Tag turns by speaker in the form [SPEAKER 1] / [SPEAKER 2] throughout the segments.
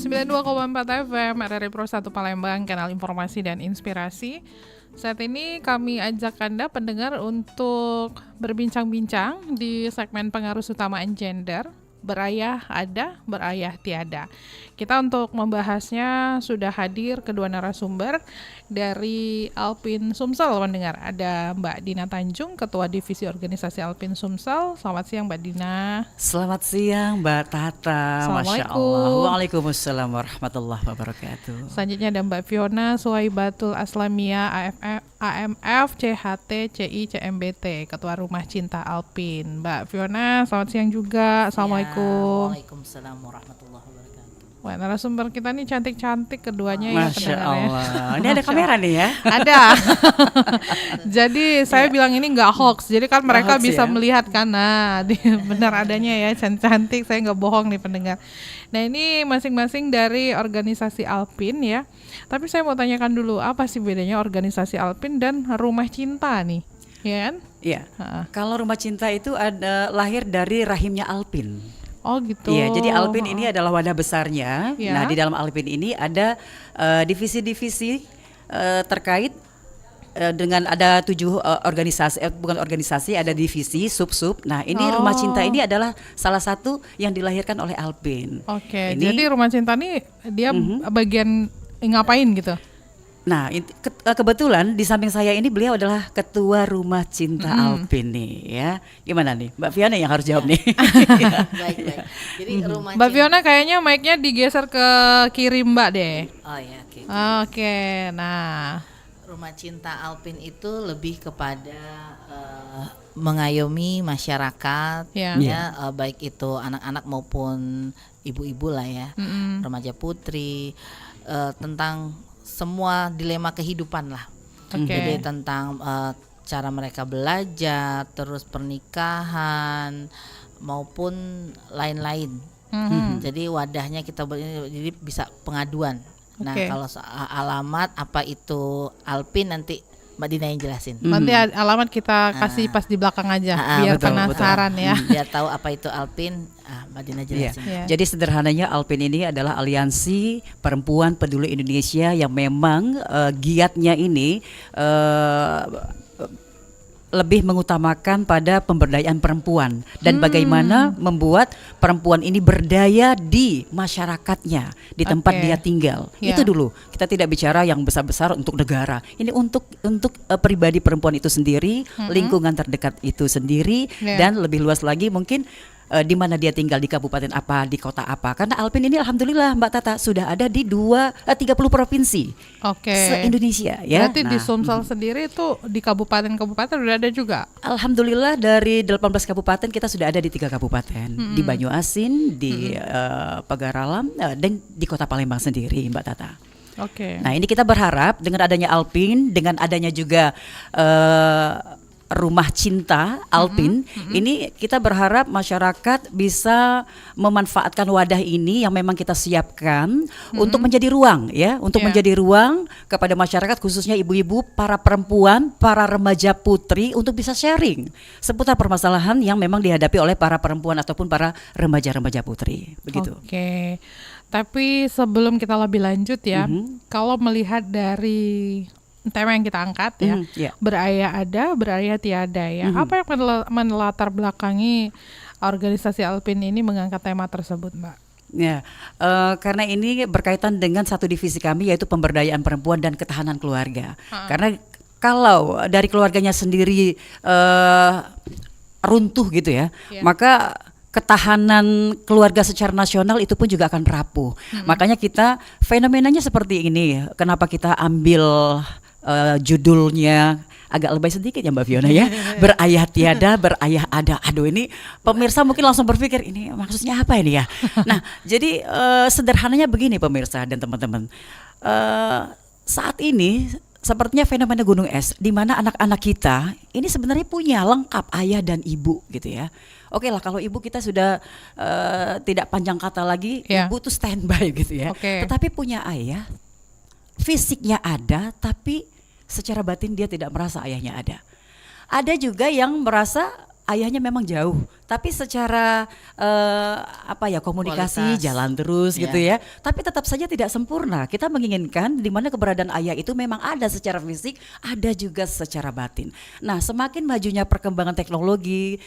[SPEAKER 1] 92,4 FM RRI Pro 1 Palembang, kanal informasi dan inspirasi. Saat ini kami ajak Anda pendengar untuk berbincang-bincang di segmen pengaruh utamaan gender. Berayah ada, berayah tiada. Kita untuk membahasnya sudah hadir kedua narasumber dari Alpin Sumsel, pendengar. Ada Mbak Dina Tanjung, Ketua Divisi Organisasi Alpin Sumsel. Selamat siang Mbak Dina.
[SPEAKER 2] Selamat siang Mbak Tata. Masya Allah. Waalaikumsalam warahmatullahi wabarakatuh.
[SPEAKER 1] Selanjutnya ada Mbak Fiona Suwaibatul Aslamia, AMF CHT CI CMBT, Ketua Rumah Cinta Alpin. Mbak Fiona, selamat siang juga. Assalamualaikum.
[SPEAKER 3] Waalaikumsalam warahmatullahi wabarakatuh.
[SPEAKER 1] Wah, narasumber kita nih cantik-cantik keduanya ya.
[SPEAKER 2] Masya Allah. Ini ada kamera nih ya?
[SPEAKER 1] Ada. Jadi saya bilang ini nggak hoax. Jadi kan mereka
[SPEAKER 2] hoax
[SPEAKER 1] bisa
[SPEAKER 2] ya?
[SPEAKER 1] melihat kan, nah benar adanya ya, cantik-cantik. Saya nggak bohong nih pendengar. Nah ini masing-masing dari organisasi Alpin ya. Tapi saya mau tanyakan dulu, apa sih bedanya organisasi Alpin dan Rumah Cinta nih? Ya kan?
[SPEAKER 2] Iya. Kalau Rumah Cinta itu ada lahir dari rahimnya Alpin.
[SPEAKER 1] Oh gitu.
[SPEAKER 2] Iya, jadi Alpin ini adalah wadah besarnya.
[SPEAKER 1] Ya.
[SPEAKER 2] Nah, di dalam Alpin ini ada divisi-divisi terkait dengan ada 7 organisasi, bukan organisasi, ada divisi, sub-sub. Nah, ini Rumah Cinta ini adalah salah satu yang dilahirkan oleh Alpin.
[SPEAKER 1] Oke, jadi Rumah Cinta ini dia bagian ngapain gitu?
[SPEAKER 2] Nah, kebetulan di samping saya ini beliau adalah Ketua Rumah Cinta Alpin nih ya. Gimana nih, Mbak Fiona yang harus jawab nih.
[SPEAKER 3] Baik. Jadi Rumah
[SPEAKER 1] Mbak
[SPEAKER 3] Cinta.
[SPEAKER 1] Fiona kayaknya mic-nya digeser ke kiri Mbak deh.
[SPEAKER 3] Oh ya, oke.
[SPEAKER 1] Oke, nah.
[SPEAKER 3] Rumah Cinta Alpin itu lebih kepada mengayomi masyarakat
[SPEAKER 1] Ya.
[SPEAKER 3] baik itu anak-anak maupun ibu-ibu lah ya. Remaja putri tentang semua dilema kehidupan lah.
[SPEAKER 1] Oke.
[SPEAKER 3] Jadi tentang cara mereka belajar, terus pernikahan maupun lain-lain. Jadi wadahnya kita jadi bisa pengaduan. Nah,
[SPEAKER 1] Oke.
[SPEAKER 3] kalau alamat apa itu Alpin nanti Mbak Dina yang jelasin.
[SPEAKER 1] Nanti alamat kita kasih pas di belakang aja biar
[SPEAKER 2] betul,
[SPEAKER 1] penasaran ya.
[SPEAKER 3] Biar tahu apa itu Alpin, Mbak Dina
[SPEAKER 2] Iya.
[SPEAKER 3] jelasin.
[SPEAKER 1] Iya.
[SPEAKER 2] Jadi sederhananya Alpin ini adalah aliansi perempuan peduli Indonesia yang memang giatnya ini lebih mengutamakan pada pemberdayaan perempuan dan bagaimana membuat perempuan ini berdaya di masyarakatnya, di tempat
[SPEAKER 1] Oke.
[SPEAKER 2] dia tinggal.
[SPEAKER 1] Ya.
[SPEAKER 2] Itu dulu. Kita tidak bicara yang besar-besar untuk negara. Ini untuk pribadi perempuan itu sendiri, lingkungan terdekat itu sendiri,
[SPEAKER 1] Ya.
[SPEAKER 2] dan lebih luas lagi mungkin di mana dia tinggal, di kabupaten apa, di kota apa. Karena Alpin ini alhamdulillah Mbak Tata sudah ada di 30 provinsi
[SPEAKER 1] Oke.
[SPEAKER 2] se-Indonesia ya.
[SPEAKER 1] Berarti di Sumsel sendiri itu di kabupaten-kabupaten udah ada juga.
[SPEAKER 2] Alhamdulillah dari 18 kabupaten kita sudah ada di 3 kabupaten, di Banyuasin, di Pagaralam, dan di Kota Palembang sendiri Mbak Tata.
[SPEAKER 1] Oke.
[SPEAKER 2] Nah, ini kita berharap dengan adanya Alpin, dengan adanya juga Rumah Cinta Alpin, ini kita berharap masyarakat bisa memanfaatkan wadah ini yang memang kita siapkan untuk menjadi ruang ya, untuk
[SPEAKER 1] Ya.
[SPEAKER 2] menjadi ruang kepada masyarakat khususnya ibu-ibu, para perempuan, para remaja putri untuk bisa sharing seputar permasalahan yang memang dihadapi oleh para perempuan ataupun para remaja-remaja putri, begitu.
[SPEAKER 1] Oke. Tapi sebelum kita lebih lanjut ya, kalau melihat dari tema yang kita angkat ya,
[SPEAKER 2] Ya.
[SPEAKER 1] berayah ada, berayah tiada ya. Apa yang menelatar belakangi organisasi Alpin ini mengangkat tema tersebut, Mbak?
[SPEAKER 2] Ya, karena ini berkaitan dengan satu divisi kami yaitu pemberdayaan perempuan dan ketahanan keluarga. Karena kalau dari keluarganya sendiri runtuh gitu ya, maka ketahanan keluarga secara nasional itu pun juga akan rapuh. Makanya kita fenomenanya seperti ini. Kenapa kita ambil judulnya agak lebay sedikit ya Mbak Fiona ya, berayah tiada, berayah ada. Aduh, ini pemirsa mungkin langsung berpikir ini maksudnya apa ini ya. Nah, jadi sederhananya begini pemirsa dan teman-teman, saat ini sepertinya fenomena gunung es, di mana anak-anak kita ini sebenarnya punya lengkap ayah dan ibu gitu ya. Oke lah, kalau ibu kita sudah tidak panjang kata lagi, ibu tuh standby gitu ya. Tetapi punya ayah, fisiknya ada, tapi secara batin dia tidak merasa ayahnya ada. Ada juga yang merasa ayahnya memang jauh, tapi secara komunikasi
[SPEAKER 3] Kualitas.
[SPEAKER 2] jalan terus
[SPEAKER 3] Ya.
[SPEAKER 2] gitu ya. Tapi tetap saja tidak sempurna. Kita menginginkan di mana keberadaan ayah itu memang ada secara fisik, ada juga secara batin. Nah, semakin majunya perkembangan teknologi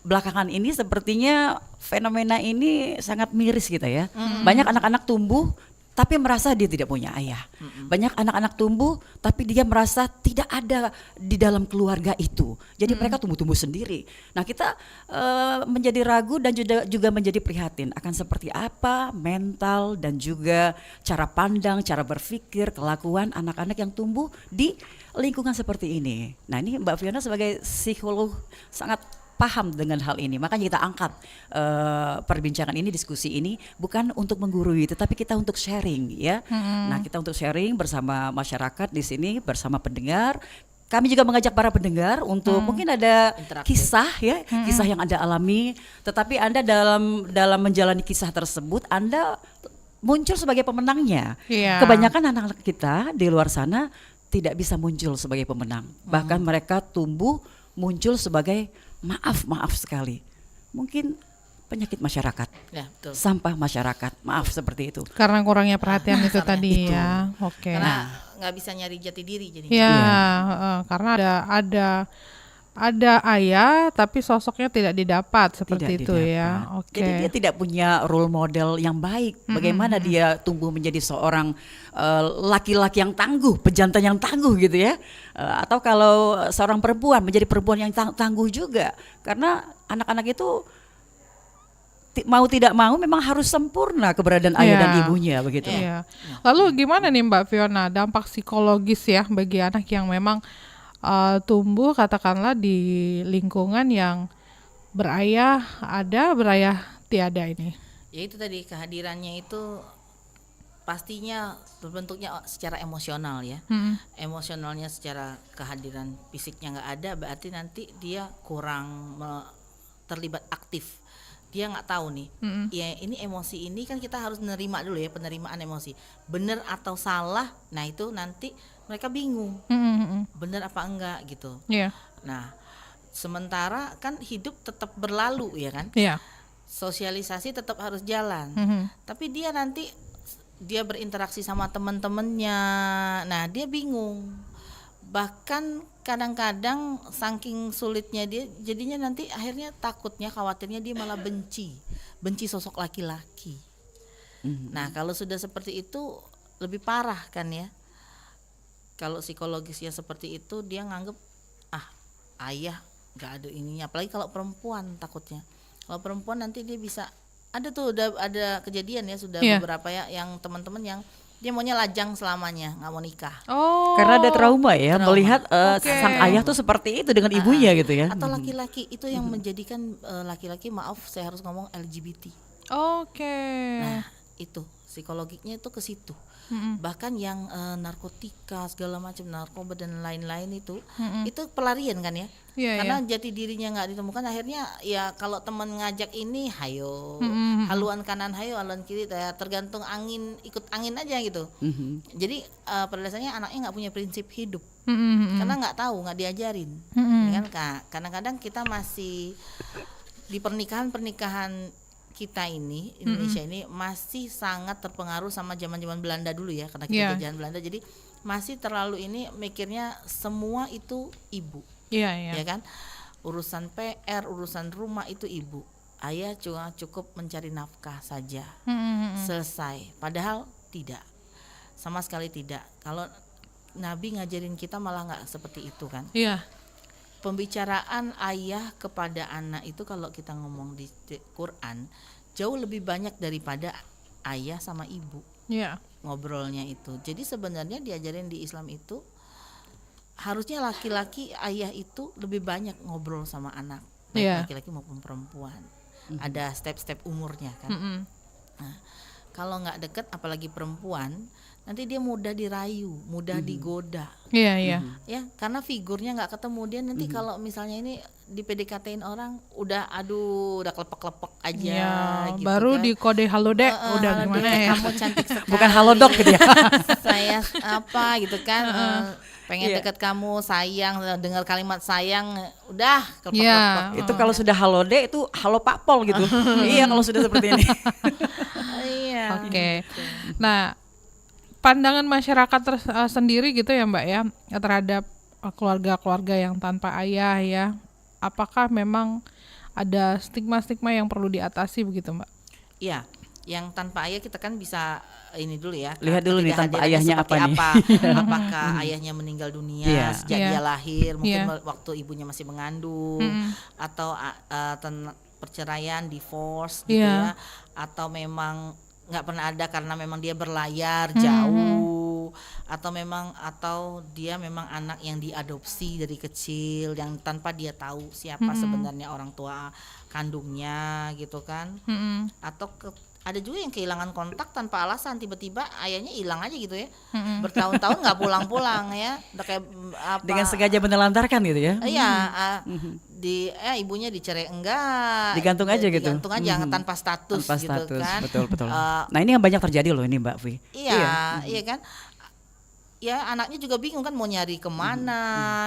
[SPEAKER 2] belakangan ini sepertinya fenomena ini sangat miris gitu ya. Banyak anak-anak tumbuh tapi merasa dia tidak punya ayah. Banyak anak-anak tumbuh tapi dia merasa tidak ada di dalam keluarga itu. Jadi mereka tumbuh-tumbuh sendiri. Nah, kita menjadi ragu dan juga menjadi prihatin akan seperti apa mental dan juga cara pandang, cara berpikir, kelakuan anak-anak yang tumbuh di lingkungan seperti ini. Nah, ini Mbak Fiona sebagai psikolog sangat paham dengan hal ini, makanya kita angkat perbincangan ini, diskusi ini bukan untuk menggurui, tetapi kita untuk sharing ya. Nah, kita untuk sharing bersama masyarakat di sini, bersama pendengar. Kami juga mengajak para pendengar untuk mungkin ada
[SPEAKER 3] Interaktif.
[SPEAKER 2] kisah ya, kisah yang Anda alami, tetapi Anda dalam menjalani kisah tersebut Anda muncul sebagai pemenangnya.
[SPEAKER 1] Iya.
[SPEAKER 2] Kebanyakan anak-anak kita di luar sana tidak bisa muncul sebagai pemenang, bahkan mereka tumbuh muncul sebagai maaf sekali. Mungkin penyakit masyarakat,
[SPEAKER 3] Ya, betul.
[SPEAKER 2] sampah masyarakat, maaf seperti itu.
[SPEAKER 1] Karena kurangnya perhatian itu
[SPEAKER 3] Karena
[SPEAKER 1] tadi
[SPEAKER 2] itu.
[SPEAKER 1] ya. Oke.
[SPEAKER 3] Karena nggak bisa nyari jati diri jadinya.
[SPEAKER 1] Ya,
[SPEAKER 2] Iya.
[SPEAKER 1] karena ada ayah tapi sosoknya tidak didapat seperti
[SPEAKER 2] Tidak
[SPEAKER 1] itu
[SPEAKER 2] didapat.
[SPEAKER 1] ya. Oke.
[SPEAKER 2] Jadi dia tidak punya role model yang baik. Bagaimana dia tumbuh menjadi seorang laki-laki yang tangguh, pejantan yang tangguh gitu ya. Atau kalau seorang perempuan menjadi perempuan yang tangguh juga. Karena anak-anak itu mau tidak mau memang harus sempurna keberadaan ayah
[SPEAKER 1] Iya.
[SPEAKER 2] dan ibunya begitu.
[SPEAKER 1] Iya. Lalu gimana nih Mbak Fiona dampak psikologis ya bagi anak yang memang tumbuh katakanlah di lingkungan yang berayah ada, berayah tiada ini?
[SPEAKER 3] Ya itu tadi kehadirannya itu pastinya berbentuknya secara emosional ya. Emosionalnya secara kehadiran fisiknya nggak ada, berarti nanti dia kurang terlibat aktif. Dia nggak tahu nih, ya ini emosi ini kan kita harus menerima dulu ya, penerimaan emosi. Benar atau salah, nah itu nanti mereka bingung, benar apa enggak gitu.
[SPEAKER 1] Iya.
[SPEAKER 3] Nah, sementara kan hidup tetap berlalu ya kan,
[SPEAKER 1] Iya.
[SPEAKER 3] sosialisasi tetap harus jalan. Tapi dia nanti dia berinteraksi sama teman-temannya, nah dia bingung. Bahkan kadang-kadang saking sulitnya dia jadinya nanti akhirnya takutnya, khawatirnya dia malah benci sosok laki-laki. Nah, kalau sudah seperti itu lebih parah kan ya. Kalau psikologisnya seperti itu dia nganggep ayah nggak ada ininya, apalagi kalau perempuan takutnya. Kalau perempuan nanti dia bisa ada tuh, udah ada kejadian ya, sudah
[SPEAKER 1] Iya.
[SPEAKER 3] beberapa ya yang teman-teman yang dia maunya lajang selamanya, nggak mau nikah.
[SPEAKER 1] Oh.
[SPEAKER 2] Karena ada trauma ya,
[SPEAKER 3] Trauma.
[SPEAKER 2] melihat
[SPEAKER 1] Oke.
[SPEAKER 2] sang ayah tuh seperti itu dengan ibunya gitu ya.
[SPEAKER 3] Atau laki-laki itu yang menjadikan laki-laki, maaf saya harus ngomong, LGBT.
[SPEAKER 1] Oke.
[SPEAKER 3] Nah, itu psikologiknya itu ke situ. Bahkan yang narkotika segala macam, narkoba dan lain-lain itu pelarian kan ya.
[SPEAKER 1] Iya,
[SPEAKER 3] Karena jati dirinya nggak ditemukan, akhirnya ya kalau teman ngajak ini hayo, haluan kanan hayo, haluan kiri ya, tergantung angin, ikut angin aja gitu. Jadi pada dasarnya anaknya nggak punya prinsip hidup. Karena nggak tahu, nggak diajarin. Ya kan Kak? Kadang-kadang kita masih di pernikahan kita ini, Indonesia ini masih sangat terpengaruh sama zaman-zaman Belanda dulu ya, karena kita
[SPEAKER 1] Iya.
[SPEAKER 3] jajahan Belanda, jadi masih terlalu ini mikirnya semua itu ibu.
[SPEAKER 1] Iya, iya.
[SPEAKER 3] Ya kan, urusan PR, urusan rumah itu ibu, ayah cuma cukup mencari nafkah saja, selesai. Padahal tidak, sama sekali tidak. Kalau Nabi ngajarin kita malah nggak seperti itu kan.
[SPEAKER 1] Iya.
[SPEAKER 3] Pembicaraan ayah kepada anak itu kalau kita ngomong di Quran jauh lebih banyak daripada ayah sama ibu
[SPEAKER 1] Iya.
[SPEAKER 3] ngobrolnya itu. Jadi sebenarnya diajarin di Islam itu harusnya laki-laki ayah itu lebih banyak ngobrol sama anak, baik
[SPEAKER 1] Iya.
[SPEAKER 3] laki-laki maupun perempuan. Ada step-step umurnya kan. Nah, kalau nggak deket, apalagi perempuan, nanti dia mudah dirayu, mudah digoda.
[SPEAKER 1] Iya, iya.
[SPEAKER 3] Ya, karena figurnya nggak ketemu, dia nanti kalau misalnya ini di PDKT-in orang udah klepek-klepek aja
[SPEAKER 1] Ya,
[SPEAKER 3] gitu
[SPEAKER 1] baru
[SPEAKER 3] kan.
[SPEAKER 1] di kode halo dek, udah
[SPEAKER 3] Halo,
[SPEAKER 1] gimana
[SPEAKER 3] Dek,
[SPEAKER 1] ya?
[SPEAKER 3] kamu cantik sekali.
[SPEAKER 2] Bukan halo dok gitu ya.
[SPEAKER 3] Saya apa gitu kan, pengen
[SPEAKER 2] Iya.
[SPEAKER 3] deket kamu, sayang, dengar kalimat sayang, udah
[SPEAKER 1] Iya.
[SPEAKER 3] klepek-klepek.
[SPEAKER 2] Itu kalau sudah halo dek itu halo Pak Pol gitu. Iya kalau sudah seperti ini.
[SPEAKER 3] Iya.
[SPEAKER 1] Oke. Nah, pandangan masyarakat sendiri gitu ya Mbak ya terhadap keluarga-keluarga yang tanpa ayah ya. Apakah memang ada stigma-stigma yang perlu diatasi begitu Mbak?
[SPEAKER 3] Iya, yang tanpa ayah kita kan bisa ini dulu ya.
[SPEAKER 2] Lihat dulu nih tanpa
[SPEAKER 3] ketidakhadirannya
[SPEAKER 2] ayahnya
[SPEAKER 3] seperti
[SPEAKER 2] apa nih.
[SPEAKER 3] Apakah ayahnya meninggal dunia
[SPEAKER 2] Iya.
[SPEAKER 3] sejak
[SPEAKER 1] Iya.
[SPEAKER 3] dia lahir, mungkin
[SPEAKER 1] Iya.
[SPEAKER 3] waktu ibunya masih mengandung, atau perceraian, divorce gitu
[SPEAKER 1] Iya.
[SPEAKER 3] ya, atau memang nggak pernah ada karena memang dia berlayar jauh, atau dia memang anak yang diadopsi dari kecil yang tanpa dia tahu siapa sebenarnya orang tua kandungnya gitu kan. Atau ada juga yang kehilangan kontak tanpa alasan, tiba-tiba ayahnya hilang aja gitu ya, bertahun-tahun nggak pulang-pulang ya, udah kayak apa,
[SPEAKER 2] Dengan sengaja menelantarkan gitu ya.
[SPEAKER 3] iya, ibunya dicerai enggak,
[SPEAKER 2] Digantung aja gitu.
[SPEAKER 3] digantung aja tanpa status,
[SPEAKER 2] Tanpa
[SPEAKER 3] gitu
[SPEAKER 2] status,
[SPEAKER 3] kan.
[SPEAKER 2] betul. Nah ini yang banyak terjadi loh ini Mbak Vi.
[SPEAKER 3] Iya kan, ya anaknya juga bingung kan mau nyari kemana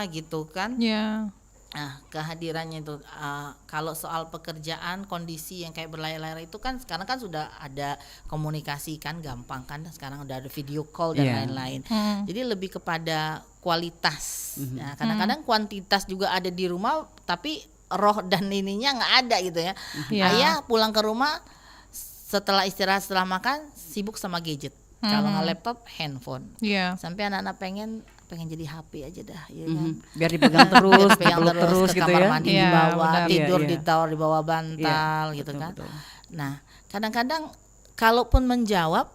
[SPEAKER 3] gitu kan.
[SPEAKER 1] Ya.
[SPEAKER 3] Nah, kehadirannya itu kalau soal pekerjaan, kondisi yang kayak berlayar-layar itu kan sekarang kan sudah ada komunikasi kan, gampang kan, sekarang udah ada video call dan
[SPEAKER 2] Iya.
[SPEAKER 3] lain-lain. Jadi lebih kepada kualitas. Nah, kadang-kadang kuantitas juga ada di rumah, tapi roh dan ininya nggak ada gitu ya.
[SPEAKER 1] Iya.
[SPEAKER 3] Ayah pulang ke rumah setelah istirahat, setelah makan sibuk sama gadget. Kalau nggak laptop, handphone.
[SPEAKER 1] Iya.
[SPEAKER 3] Sampai anak-anak pengen jadi HP aja dah, ya kan.
[SPEAKER 2] Biar dipegang terus,
[SPEAKER 3] Dipegang
[SPEAKER 2] dipeluk terus
[SPEAKER 3] ke
[SPEAKER 2] gitu
[SPEAKER 3] kamar
[SPEAKER 2] ya.
[SPEAKER 3] mandi
[SPEAKER 1] Iya,
[SPEAKER 3] dibawa,
[SPEAKER 1] benar.
[SPEAKER 3] tidur
[SPEAKER 2] Iya, iya.
[SPEAKER 3] ditaruh di bawah bantal gitu
[SPEAKER 2] betul,
[SPEAKER 3] kan.
[SPEAKER 2] betul.
[SPEAKER 3] Nah, kadang-kadang kalaupun menjawab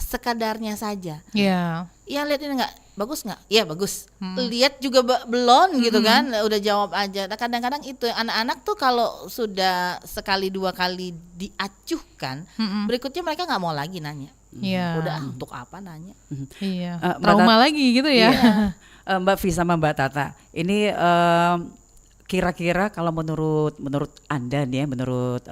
[SPEAKER 3] sekadarnya saja.
[SPEAKER 1] Iya.
[SPEAKER 3] Iya, lihat ini enggak bagus nggak? Iya bagus. Lihat juga belum gitu kan, udah jawab aja. Nah, kadang-kadang itu anak-anak tuh kalau sudah sekali dua kali diacuhkan, berikutnya mereka nggak mau lagi nanya.
[SPEAKER 1] Iya.
[SPEAKER 3] Udah untuk apa nanya?
[SPEAKER 1] Iya.
[SPEAKER 2] Mbak
[SPEAKER 1] Trauma lagi gitu ya.
[SPEAKER 2] Mbak Vi sama Mbak Tata, ini kira-kira kalau menurut Anda nih ya, menurut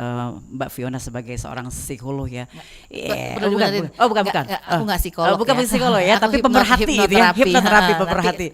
[SPEAKER 2] Mbak Fiona sebagai seorang psikolog ya,
[SPEAKER 3] Perlu dibenerin.
[SPEAKER 2] bukan.
[SPEAKER 3] Aku nggak psikolog
[SPEAKER 2] Bukan
[SPEAKER 3] ya.
[SPEAKER 2] psikolog ya,
[SPEAKER 3] Aku
[SPEAKER 2] tapi pemerhati gitu ya,
[SPEAKER 3] hipnoterapi.
[SPEAKER 2] hipnoterapi,
[SPEAKER 3] Ha,
[SPEAKER 2] pemerhati.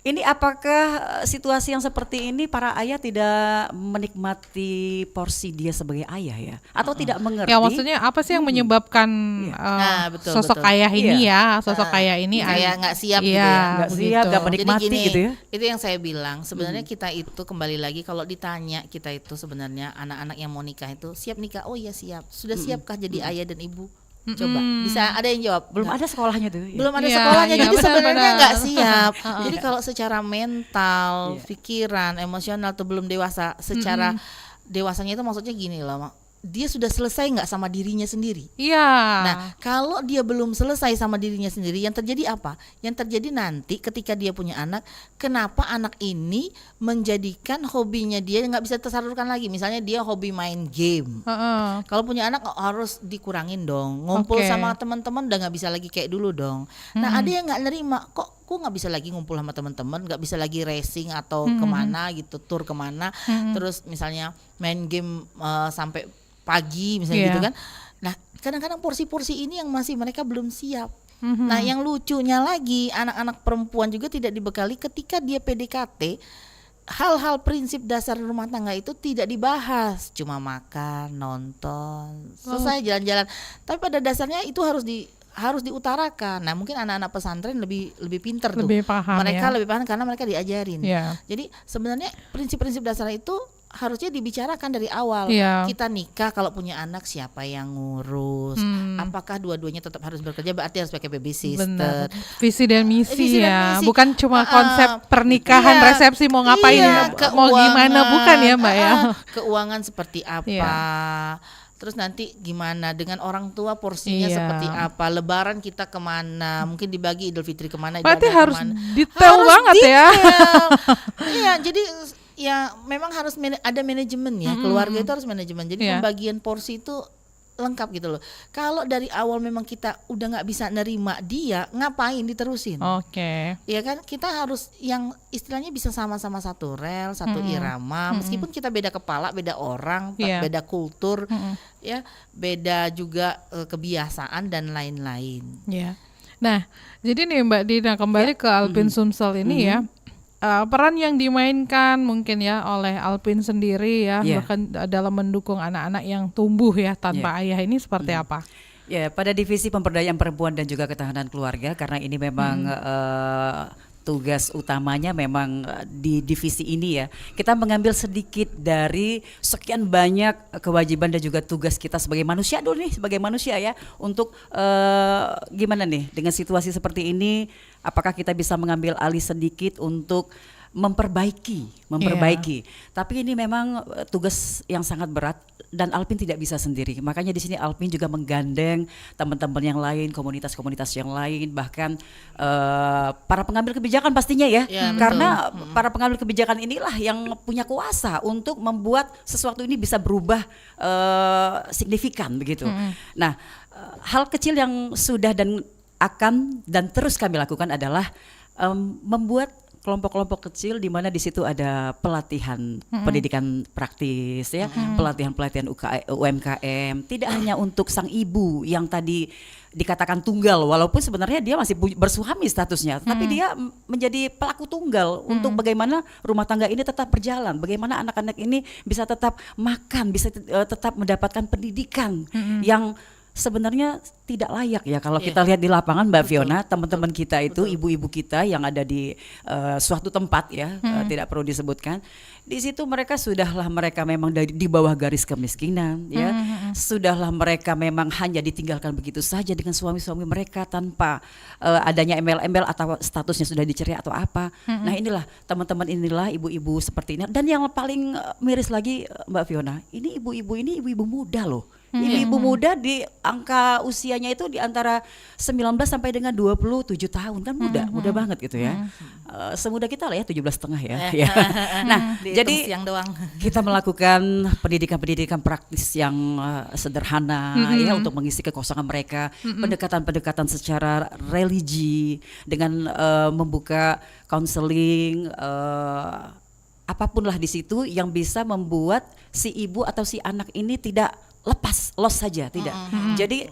[SPEAKER 2] Ini apakah situasi yang seperti ini para ayah tidak menikmati porsi dia sebagai ayah ya, atau tidak mengerti?
[SPEAKER 1] Ya maksudnya apa sih yang menyebabkan
[SPEAKER 3] Nah, betul,
[SPEAKER 1] sosok
[SPEAKER 3] betul.
[SPEAKER 1] ayah ini
[SPEAKER 2] Iya.
[SPEAKER 1] ya, sosok ayah ini
[SPEAKER 3] kayak nggak siap gitu
[SPEAKER 1] iya,
[SPEAKER 3] ya.
[SPEAKER 2] Nggak siap,
[SPEAKER 1] begitu.
[SPEAKER 2] nggak menikmati
[SPEAKER 3] Jadi gini,
[SPEAKER 2] gitu ya.
[SPEAKER 3] itu yang saya bilang sebenarnya kita itu kembali lagi kalau ditanya kita itu sebenarnya anak-anak yang mau nikah itu siap nikah, oh iya siap, sudah siapkah jadi ayah dan ibu? Coba bisa ada yang jawab
[SPEAKER 2] Belum
[SPEAKER 3] nggak?
[SPEAKER 2] ada sekolahnya tuh.
[SPEAKER 3] Belum ada
[SPEAKER 1] Iya,
[SPEAKER 3] sekolahnya,
[SPEAKER 1] iya,
[SPEAKER 3] jadi sebenarnya
[SPEAKER 1] benar-benar.
[SPEAKER 3] nggak siap. Jadi kalau secara mental, pikiran, emosional tuh belum dewasa. Secara dewasanya itu maksudnya gini loh, dia sudah selesai nggak sama dirinya sendiri.
[SPEAKER 1] Iya.
[SPEAKER 3] Nah, kalau dia belum selesai sama dirinya sendiri, yang terjadi apa? Yang terjadi nanti ketika dia punya anak, kenapa anak ini menjadikan hobinya dia nggak bisa tersalurkan lagi? Misalnya dia hobi main game.
[SPEAKER 1] Heeh.
[SPEAKER 3] Kalau punya anak harus dikurangin dong. Ngumpul
[SPEAKER 1] Oke.
[SPEAKER 3] sama teman-teman udah nggak bisa lagi kayak dulu dong. Nah, ada yang nggak nerima, kok nggak bisa lagi ngumpul sama teman-teman, nggak bisa lagi racing atau kemana gitu, tur kemana. Terus misalnya main game sampai pagi misalnya
[SPEAKER 1] Iya.
[SPEAKER 3] gitu kan. Nah, kadang-kadang porsi-porsi ini yang masih mereka belum siap. Nah, yang lucunya lagi anak-anak perempuan juga tidak dibekali ketika dia PDKT, hal-hal prinsip dasar rumah tangga itu tidak dibahas, cuma makan, nonton, selesai jalan-jalan. Tapi pada dasarnya itu harus diutarakan. Nah, mungkin anak-anak pesantren lebih pinter tuh.
[SPEAKER 1] Lebih paham
[SPEAKER 3] Mereka
[SPEAKER 1] ya.
[SPEAKER 3] lebih paham karena mereka diajarin.
[SPEAKER 1] Iya.
[SPEAKER 3] Jadi sebenarnya prinsip-prinsip dasar itu harusnya dibicarakan dari awal.
[SPEAKER 1] Iya.
[SPEAKER 3] Kita nikah kalau punya anak siapa yang ngurus? Apakah dua-duanya tetap harus bekerja? Berarti harus pakai babysitter.
[SPEAKER 1] Benar. Visi dan misi
[SPEAKER 3] Visi dan
[SPEAKER 1] ya.
[SPEAKER 3] misi.
[SPEAKER 1] Bukan cuma konsep pernikahan,
[SPEAKER 3] Iya,
[SPEAKER 1] resepsi mau ngapain,
[SPEAKER 3] iya,
[SPEAKER 1] mau gimana,
[SPEAKER 3] keuangan,
[SPEAKER 1] bukan ya Mbak ya.
[SPEAKER 3] Keuangan seperti apa?
[SPEAKER 1] Iya.
[SPEAKER 3] Terus nanti gimana dengan orang tua, porsinya
[SPEAKER 1] Iya.
[SPEAKER 3] seperti apa? Lebaran kita kemana? Mungkin dibagi Idul Fitri kemana?
[SPEAKER 1] Berarti
[SPEAKER 3] ibadah
[SPEAKER 1] harus
[SPEAKER 3] kemana.
[SPEAKER 1] detail
[SPEAKER 3] Harus
[SPEAKER 1] banget ya.
[SPEAKER 3] detail. Iya, jadi ya memang harus ada manajemen ya. Keluarga itu harus manajemen. Jadi
[SPEAKER 1] Iya.
[SPEAKER 3] pembagian porsi itu lengkap gitu loh. Kalau dari awal memang kita udah nggak bisa nerima dia, ngapain diterusin?
[SPEAKER 1] Oke.
[SPEAKER 3] Ya kan, kita harus yang istilahnya bisa sama-sama satu rel, satu irama, meskipun kita beda kepala, beda orang,
[SPEAKER 1] Iya.
[SPEAKER 3] beda kultur, ya, beda juga kebiasaan dan lain-lain.
[SPEAKER 1] Ya. Nah, jadi nih Mbak Dina kembali ke Alpin Sumsel ini ya. Peran yang dimainkan mungkin ya oleh Alpin sendiri ya,
[SPEAKER 2] Iya.
[SPEAKER 1] bahkan dalam mendukung anak-anak yang tumbuh ya tanpa ayah ini seperti apa?
[SPEAKER 2] Ya, pada divisi pemberdayaan perempuan dan juga ketahanan keluarga, karena ini memang tugas utamanya memang di divisi ini ya. Kita mengambil sedikit dari sekian banyak kewajiban dan juga tugas kita sebagai manusia dulu nih, sebagai manusia ya, untuk gimana nih dengan situasi seperti ini, apakah kita bisa mengambil alih sedikit untuk memperbaiki. Tapi ini memang tugas yang sangat berat dan Alpin tidak bisa sendiri. Makanya di sini Alpin juga menggandeng teman-teman yang lain, komunitas-komunitas yang lain, bahkan para pengambil kebijakan pastinya ya.
[SPEAKER 3] Ya,
[SPEAKER 2] Karena para pengambil kebijakan inilah yang punya kuasa untuk membuat sesuatu ini bisa berubah signifikan begitu. Nah, hal kecil yang sudah dan akan dan terus kami lakukan adalah membuat kelompok-kelompok kecil di mana di situ ada pelatihan pendidikan praktis ya, pelatihan-pelatihan UMKM, tidak hanya untuk sang ibu yang tadi dikatakan tunggal, walaupun sebenarnya dia masih bersuami statusnya, tapi dia menjadi pelaku tunggal untuk bagaimana rumah tangga ini tetap berjalan, bagaimana anak-anak ini bisa tetap makan, bisa tetap mendapatkan pendidikan yang sebenarnya tidak layak ya kalau kita lihat di lapangan Mbak Fiona, teman-teman kita itu, ibu-ibu kita yang ada di suatu tempat ya, tidak perlu disebutkan. Di situ mereka memang di bawah garis kemiskinan ya. Sudahlah mereka memang hanya ditinggalkan begitu saja dengan suami-suami mereka tanpa adanya embel-embel atau statusnya sudah dicerai atau apa. Nah, inilah teman-teman, inilah ibu-ibu seperti ini. Dan yang paling miris lagi Mbak Fiona, ini ibu-ibu muda loh. Ibu-ibu muda di angka usianya itu di antara 19 sampai dengan 27 tahun, kan muda banget gitu ya. Semuda kita lah ya, 17,5 ya. Nah, jadi
[SPEAKER 3] siang doang.
[SPEAKER 2] kita melakukan pendidikan praktis yang sederhana ya untuk mengisi kekosongan mereka, pendekatan-pendekatan secara religi dengan membuka konseling apapun lah di situ yang bisa membuat si ibu atau si anak ini tidak los saja, tidak. Jadi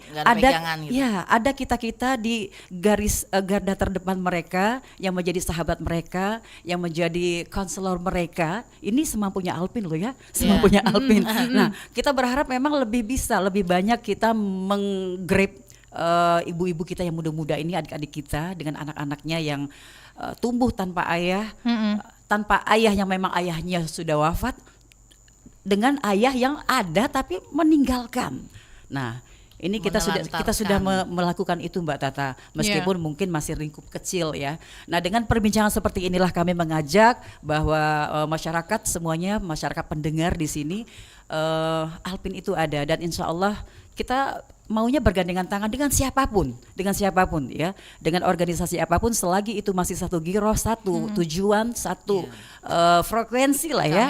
[SPEAKER 2] ada kita di garis garda terdepan mereka yang menjadi sahabat mereka, yang menjadi konselor mereka. Ini semampunya Alpin loh ya, semampunya Alpin. Nah, kita berharap memang lebih banyak kita menggrab ibu-ibu kita yang muda-muda ini, adik-adik kita dengan anak-anaknya yang tumbuh tanpa ayah, tanpa ayah yang memang ayahnya sudah wafat, dengan ayah yang ada tapi meninggalkan. Nah, ini kita sudah melakukan itu Mbak Tata, meskipun mungkin masih lingkup kecil ya. Nah, dengan perbincangan seperti inilah kami mengajak bahwa masyarakat semuanya, masyarakat pendengar di sini, Alpin itu ada, dan insya Allah kita maunya bergandengan tangan dengan siapapun ya, dengan organisasi apapun, selagi itu masih satu giroh, satu tujuan, satu frekuensi lah ya.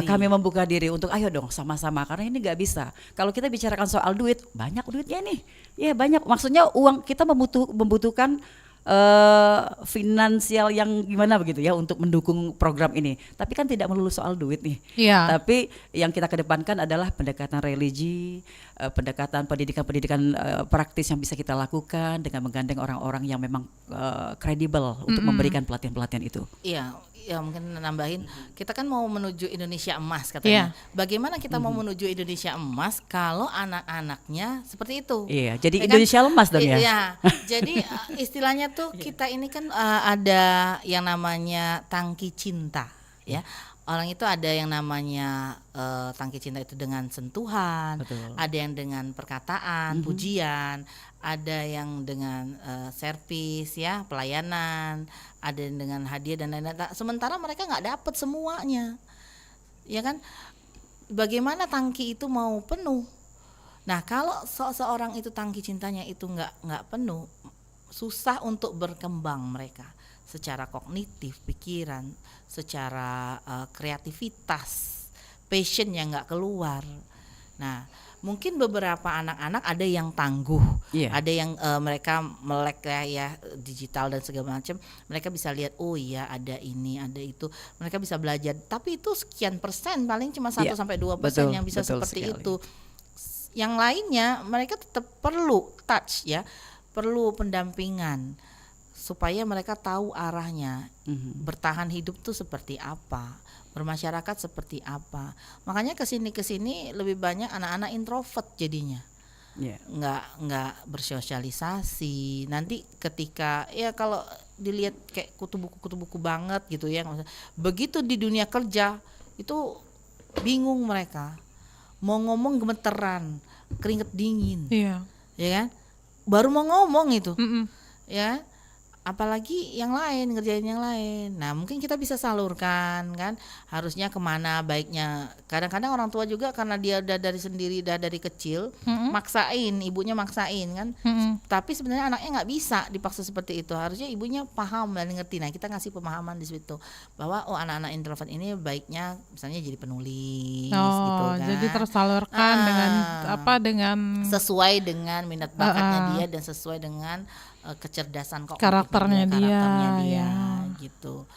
[SPEAKER 2] Kami membuka diri untuk ayo dong sama-sama, karena ini nggak bisa. Kalau kita bicarakan soal duit, banyak duitnya nih, ya banyak. Maksudnya uang kita membutuhkan finansial yang gimana begitu ya untuk mendukung program ini. Tapi kan tidak melulu soal duit nih. Tapi yang kita kedepankan adalah pendekatan religi, pendekatan pendidikan praktis yang bisa kita lakukan dengan menggandeng orang-orang yang memang kredibel untuk memberikan pelatihan-pelatihan itu.
[SPEAKER 3] Iya, ya mungkin nambahin, kita kan mau menuju Indonesia emas katanya. Bagaimana kita mau menuju Indonesia emas kalau anak-anaknya seperti itu?
[SPEAKER 2] Iya, jadi Indonesia lemas dong ya.
[SPEAKER 3] Iya, jadi istilahnya tuh kita ini kan ada yang namanya tangki cinta ya. Orang itu ada yang namanya tangki cinta itu dengan sentuhan, ada yang dengan perkataan, pujian, ada yang dengan servis ya, pelayanan, ada yang dengan hadiah dan lain-lain. Sementara mereka nggak dapat semuanya, ya kan? Bagaimana tangki itu mau penuh? Nah, kalau seorang itu tangki cintanya itu nggak penuh, susah untuk berkembang mereka secara kognitif, pikiran, secara kreativitas, passion yang nggak keluar. Nah, mungkin beberapa anak-anak ada yang tangguh,
[SPEAKER 2] Iya.
[SPEAKER 3] ada yang mereka melek ya digital dan segala macam, mereka bisa lihat oh iya ada ini ada itu, mereka bisa belajar. Tapi itu sekian persen, paling cuma 1
[SPEAKER 2] Iya,
[SPEAKER 3] sampai 2%
[SPEAKER 2] betul,
[SPEAKER 3] yang bisa
[SPEAKER 2] betul
[SPEAKER 3] seperti
[SPEAKER 2] sekali.
[SPEAKER 3] itu. Yang lainnya mereka tetap perlu touch ya, perlu pendampingan supaya mereka tahu arahnya, bertahan hidup tuh seperti apa, bermasyarakat seperti apa. Makanya kesini lebih banyak anak-anak introvert jadinya,
[SPEAKER 2] Iya.
[SPEAKER 3] nggak bersosialisasi. Nanti ketika ya kalau dilihat kayak kutu buku banget gitu ya, begitu di dunia kerja itu bingung mereka, mau ngomong gemeteran, keringet dingin,
[SPEAKER 1] Iya.
[SPEAKER 3] ya kan? Baru mau ngomong itu,
[SPEAKER 1] Mm-mm.
[SPEAKER 3] ya. Apalagi yang lain, ngerjain yang lain. Nah mungkin kita bisa salurkan kan, harusnya kemana baiknya. Kadang-kadang orang tua juga karena dia udah dari kecil, maksain, ibunya maksain kan.
[SPEAKER 1] Mm-mm.
[SPEAKER 3] Tapi sebenarnya anaknya nggak bisa dipaksa seperti itu. Harusnya ibunya paham dan ngerti. Nah kita ngasih pemahaman di situ bahwa oh anak-anak introvert ini baiknya misalnya jadi penulis gitu
[SPEAKER 1] Oh,
[SPEAKER 3] kan.
[SPEAKER 1] jadi tersalurkan dengan dengan
[SPEAKER 3] Sesuai dengan minat bakatnya dia dan sesuai dengan kecerdasan kognitif
[SPEAKER 1] Karakternya dia, ya.
[SPEAKER 3] gitu.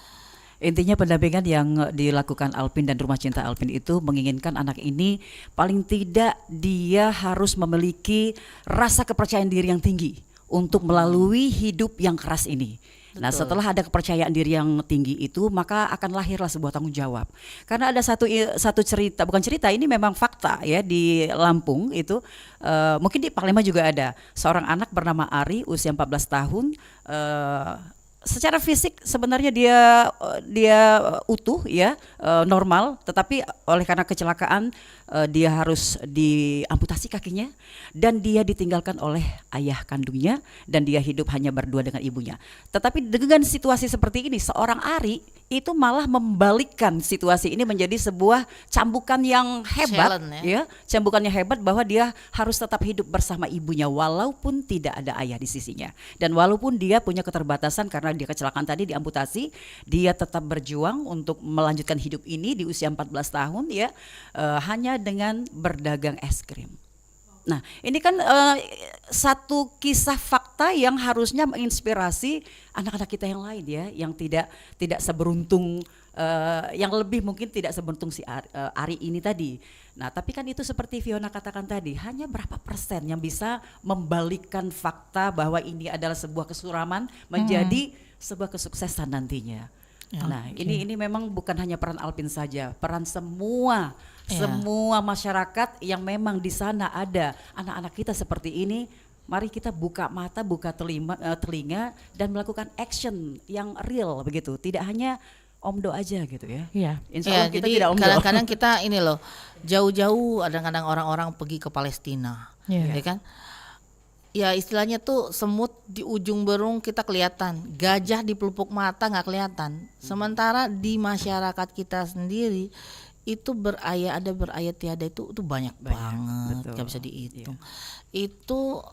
[SPEAKER 2] Intinya pendampingan yang dilakukan Alpin dan Rumah Cinta Alpin itu menginginkan anak ini paling tidak dia harus memiliki rasa kepercayaan diri yang tinggi untuk melalui hidup yang keras ini. Nah, setelah ada kepercayaan diri yang tinggi itu, maka akan lahirlah sebuah tanggung jawab. Karena ada satu cerita, bukan cerita, ini memang fakta ya, di Lampung itu, mungkin di Palembang juga ada seorang anak bernama Ari, usia 14 tahun. Secara fisik sebenarnya dia utuh ya, normal, tetapi oleh karena kecelakaan dia harus diamputasi kakinya dan dia ditinggalkan oleh ayah kandungnya dan dia hidup hanya berdua dengan ibunya. Tetapi dengan situasi seperti ini seorang Ari itu malah membalikkan situasi ini menjadi sebuah cambukan yang hebat.
[SPEAKER 3] Challenge,
[SPEAKER 2] Ya, cambukannya hebat bahwa dia harus tetap hidup bersama ibunya walaupun tidak ada ayah di sisinya. Dan walaupun dia punya keterbatasan karena dia kecelakaan tadi diamputasi, dia tetap berjuang untuk melanjutkan hidup ini di usia 14 tahun ya, hanya dengan berdagang es krim. Nah, ini kan satu kisah fakta yang harusnya menginspirasi anak-anak kita yang lain ya, yang tidak seberuntung, yang lebih mungkin tidak seberuntung si Ari ini tadi. Nah, tapi kan itu seperti Fiona katakan tadi, hanya berapa persen yang bisa membalikkan fakta bahwa ini adalah sebuah kesuraman menjadi sebuah kesuksesan nantinya.
[SPEAKER 3] Ya,
[SPEAKER 2] Nah, ini memang bukan hanya peran Alpin saja, peran semua masyarakat yang memang di sana ada anak-anak kita seperti ini. Mari kita buka mata, buka telinga dan melakukan action yang real begitu. Tidak hanya omdo aja gitu ya.
[SPEAKER 1] Iya.
[SPEAKER 2] Insya Allah kita
[SPEAKER 3] jadi
[SPEAKER 2] tidak omdo.
[SPEAKER 3] kadang-kadang kita ini loh, jauh-jauh kadang-kadang orang-orang pergi ke Palestina,
[SPEAKER 1] Iya.
[SPEAKER 3] ya kan? Ya istilahnya tuh semut di ujung berung kita kelihatan, gajah di pelupuk mata nggak kelihatan. Sementara di masyarakat kita sendiri itu berayat tiada itu banyak banget,
[SPEAKER 2] betul.
[SPEAKER 3] nggak bisa dihitung. Itu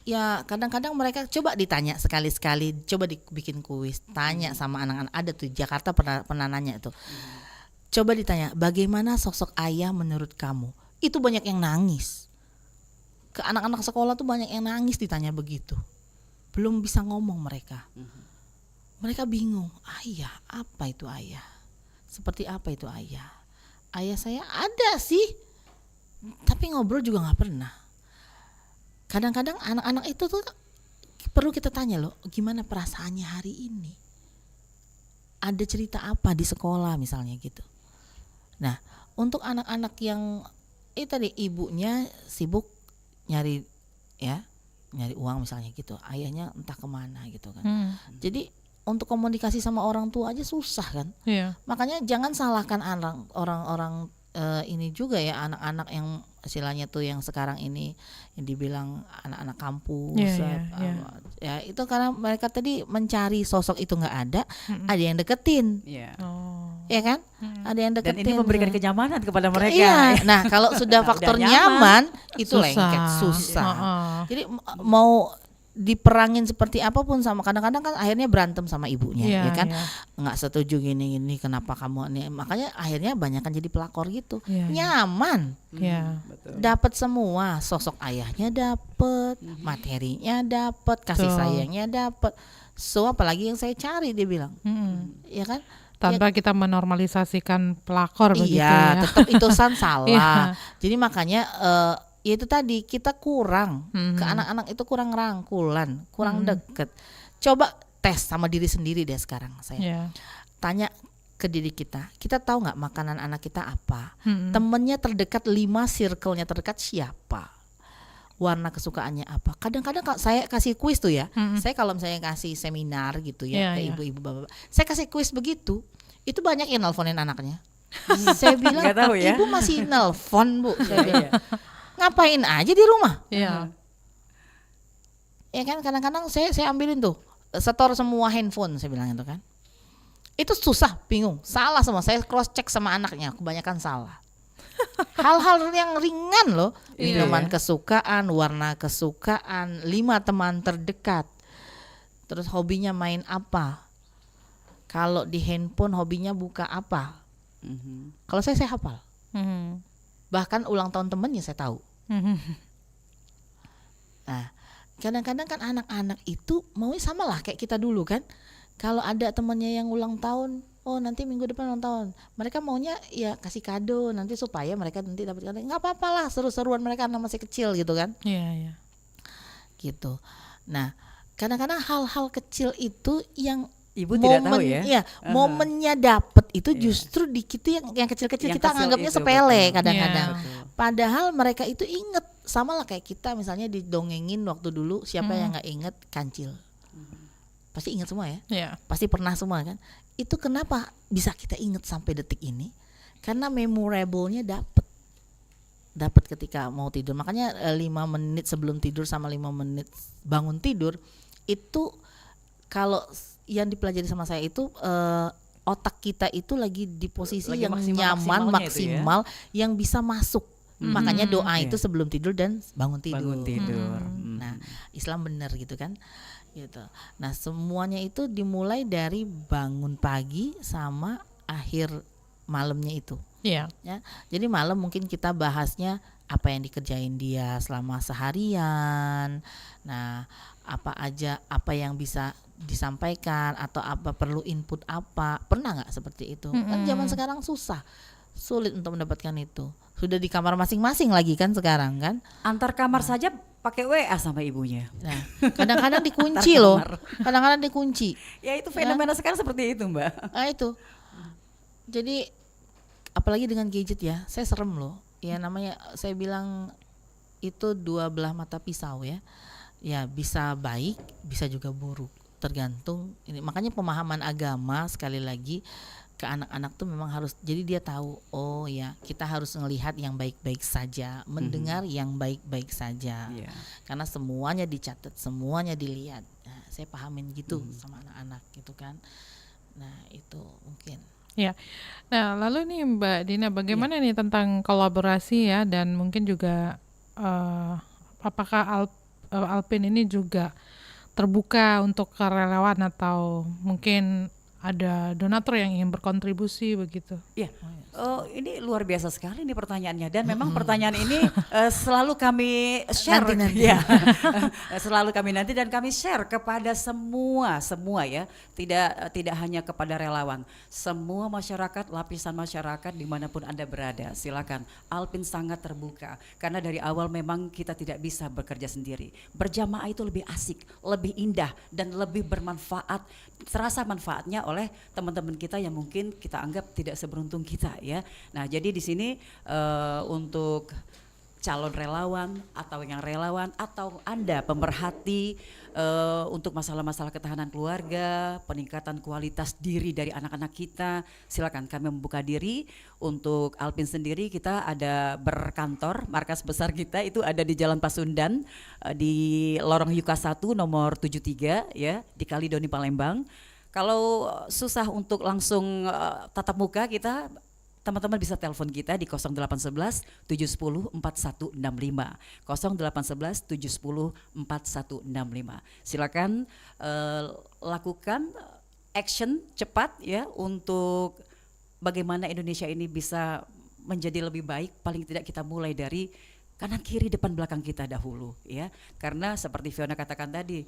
[SPEAKER 3] ya kadang-kadang mereka coba ditanya sekali-sekali, coba dibikin kuis, tanya sama anak-anak, ada tuh Jakarta pernah nanya itu. Coba ditanya, bagaimana sosok ayah menurut kamu? Itu banyak yang nangis. Ke anak-anak sekolah tuh banyak yang nangis ditanya begitu. Belum bisa ngomong mereka. Mereka bingung, ayah, apa itu ayah? Seperti apa itu ayah? Ayah saya ada sih, tapi ngobrol juga gak pernah. Kadang-kadang anak-anak itu tuh perlu kita tanya loh, gimana perasaannya hari ini? Ada cerita apa di sekolah misalnya gitu. Nah, untuk anak-anak yang tadi ibunya sibuk nyari uang misalnya gitu, ayahnya entah kemana gitu kan. Jadi untuk komunikasi sama orang tua aja susah kan.
[SPEAKER 1] Iya.
[SPEAKER 3] Makanya jangan salahkan orang-orang ini juga ya, anak-anak yang istilahnya tuh yang sekarang ini yang dibilang anak-anak kampus. Ya itu karena mereka tadi mencari sosok itu nggak ada yang deketin.
[SPEAKER 2] Iya.
[SPEAKER 3] Ya kan? Ada yang
[SPEAKER 2] Dan
[SPEAKER 3] deketin.
[SPEAKER 2] ini memberikan kenyamanan kepada mereka.
[SPEAKER 3] Iya. Nah, kalau sudah
[SPEAKER 2] Nah,
[SPEAKER 3] faktor
[SPEAKER 2] udah nyaman,
[SPEAKER 3] nyaman itu
[SPEAKER 1] susah.
[SPEAKER 3] lengket, susah.
[SPEAKER 1] Heeh.
[SPEAKER 3] Jadi mau diperangin seperti apapun sama, kadang-kadang kan akhirnya berantem sama ibunya,
[SPEAKER 1] Iya,
[SPEAKER 3] ya kan,
[SPEAKER 1] iya.
[SPEAKER 3] nggak setuju gini kenapa kamu ini, makanya akhirnya banyak kan jadi pelakor gitu.
[SPEAKER 1] Iya, iya.
[SPEAKER 3] Nyaman,
[SPEAKER 1] Iya.
[SPEAKER 3] dapat semua, sosok ayahnya dapat, materinya dapat, kasih
[SPEAKER 1] Betul.
[SPEAKER 3] sayangnya dapat, so apalagi yang saya cari, dia bilang, ya kan.
[SPEAKER 1] Tanpa kita menormalisasikan pelakor begitu
[SPEAKER 3] Iya,
[SPEAKER 1] ya.
[SPEAKER 3] tetap itu salah.
[SPEAKER 1] Iya.
[SPEAKER 3] Jadi makanya ya itu tadi kita kurang ke
[SPEAKER 1] Mhm.
[SPEAKER 3] anak-anak itu kurang rangkulan, kurang deket. Coba tes sama diri sendiri deh sekarang saya.
[SPEAKER 1] Iya.
[SPEAKER 3] Tanya ke diri kita tahu nggak makanan anak kita apa?
[SPEAKER 1] Mhm.
[SPEAKER 3] Temennya terdekat 5 circle-nya terdekat siapa? Warna kesukaannya apa? Kadang-kadang kalau saya kasih kuis tuh ya, saya kalau misalnya kasih seminar gitu ya
[SPEAKER 1] Iya,
[SPEAKER 3] ke
[SPEAKER 1] iya.
[SPEAKER 3] ibu-ibu bapak, saya kasih kuis begitu, itu banyak yang nelponin anaknya. Saya bilang,
[SPEAKER 2] Nggak tahu ya.
[SPEAKER 3] ibu masih nelpon bu, saya bilang, ngapain aja di rumah?
[SPEAKER 1] Iya.
[SPEAKER 3] Ya kan kadang-kadang saya ambilin tuh, setor semua handphone, saya bilang itu kan. Itu susah, bingung, salah semua. Saya cross check sama anaknya, kebanyakan salah. Hal-hal yang ringan loh,
[SPEAKER 1] Iya,
[SPEAKER 3] minuman
[SPEAKER 1] ya.
[SPEAKER 3] kesukaan, warna kesukaan, 5 teman terdekat. Terus hobinya main apa? Kalau di handphone hobinya buka apa? Kalau saya hafal.
[SPEAKER 1] Mhm.
[SPEAKER 3] Bahkan ulang tahun temennya saya tahu.
[SPEAKER 1] Mhm.
[SPEAKER 3] Nah, kadang-kadang kan anak-anak itu maunya sama lah kayak kita dulu kan. Kalau ada temannya yang ulang tahun, oh nanti minggu depan ulang tahun, mereka maunya ya kasih kado nanti supaya mereka nanti dapat kado. Nggak apa-apa lah, seru-seruan mereka karena masih kecil gitu kan,
[SPEAKER 1] Iya, iya.
[SPEAKER 3] gitu. Nah, kadang-kadang hal-hal kecil itu yang
[SPEAKER 2] Ibu tidak tahu ya?
[SPEAKER 3] Iya, momennya dapet itu justru di kita yang kecil-kecil
[SPEAKER 2] Yang
[SPEAKER 3] kita
[SPEAKER 2] kecil
[SPEAKER 3] anggapnya
[SPEAKER 2] itu,
[SPEAKER 3] sepele
[SPEAKER 2] betul.
[SPEAKER 3] kadang-kadang.
[SPEAKER 1] Iya.
[SPEAKER 2] Betul.
[SPEAKER 3] Padahal mereka itu inget, sama lah kayak kita misalnya didongengin waktu dulu, siapa yang nggak inget kancil? Pasti inget semua ya,
[SPEAKER 1] Iya.
[SPEAKER 3] pasti pernah semua kan. Itu kenapa bisa kita inget sampai detik ini? Karena memorable-nya dapet ketika mau tidur. Makanya 5 menit sebelum tidur sama 5 menit bangun tidur itu, kalau yang dipelajari sama saya itu otak kita itu lagi di posisi
[SPEAKER 2] Lagi
[SPEAKER 3] yang
[SPEAKER 2] maksimalnya
[SPEAKER 3] nyaman,
[SPEAKER 2] itu ya.
[SPEAKER 3] maksimal, yang bisa masuk. Makanya doa
[SPEAKER 2] Iya.
[SPEAKER 3] itu sebelum tidur dan bangun tidur.
[SPEAKER 2] Bangun tidur.
[SPEAKER 3] Nah, Islam benar gitu kan. Gitu. Nah, semuanya itu dimulai dari bangun pagi sama akhir malamnya itu.
[SPEAKER 1] Iya.
[SPEAKER 3] Ya. Jadi malam mungkin kita bahasnya apa yang dikerjain dia selama seharian. Nah, apa yang bisa disampaikan atau apa perlu input apa. Pernah nggak seperti itu? Kan zaman sekarang sulit untuk mendapatkan itu. Sudah di kamar masing-masing lagi kan sekarang kan.
[SPEAKER 2] Antar kamar saja pakai WA sama ibunya.
[SPEAKER 3] Nah, kadang-kadang dikunci loh. Kadang-kadang dikunci.
[SPEAKER 2] Ya itu fenomena sekarang seperti itu, Mbak.
[SPEAKER 3] Nah, itu. Jadi apalagi dengan gadget ya, saya serem loh. Ya namanya saya bilang itu 2 belah mata pisau ya. Ya bisa baik, bisa juga buruk. Tergantung ini. Makanya pemahaman agama sekali lagi ke anak-anak tuh memang harus, jadi dia tahu, oh ya kita harus melihat yang baik-baik saja, mendengar yang baik-baik saja.
[SPEAKER 2] Iya.
[SPEAKER 3] Karena semuanya dicatat, semuanya dilihat. Nah, saya pahamin gitu sama anak-anak gitu kan. Nah, itu mungkin.
[SPEAKER 1] Ya. Nah, lalu nih Mbak Dina, bagaimana nih tentang kolaborasi ya, dan mungkin juga apakah Alpin ini juga terbuka untuk relawan atau mungkin ada donatur yang ingin berkontribusi begitu?
[SPEAKER 2] Iya. Oh, ini luar biasa sekali nih pertanyaannya, dan memang pertanyaan ini selalu kami share
[SPEAKER 3] Nanti.
[SPEAKER 2] ya. Selalu kami nanti dan kami share kepada semua ya, tidak hanya kepada relawan, semua masyarakat, lapisan masyarakat dimanapun Anda berada, silakan. Alpin sangat terbuka karena dari awal memang kita tidak bisa bekerja sendiri. Berjamaah itu lebih asik, lebih indah dan lebih bermanfaat, terasa manfaatnya oleh teman-teman kita yang mungkin kita anggap tidak seberuntung kita ya. Nah, jadi di sini untuk calon relawan atau yang relawan atau Anda pemerhati untuk masalah-masalah ketahanan keluarga, peningkatan kualitas diri dari anak-anak kita, silakan kami membuka diri. Untuk Alpin sendiri kita ada berkantor, markas besar kita itu ada di Jalan Pasundan di Lorong Yuka 1 nomor 73 ya, di Kalidoni Palembang. Kalau susah untuk langsung tatap muka, kita teman-teman bisa telepon kita di 0811 710 4165. 0811 710 4165. Silakan lakukan action cepat ya untuk bagaimana Indonesia ini bisa menjadi lebih baik. Paling tidak kita mulai dari kanan kiri depan belakang kita dahulu ya. Karena seperti Fiona katakan tadi,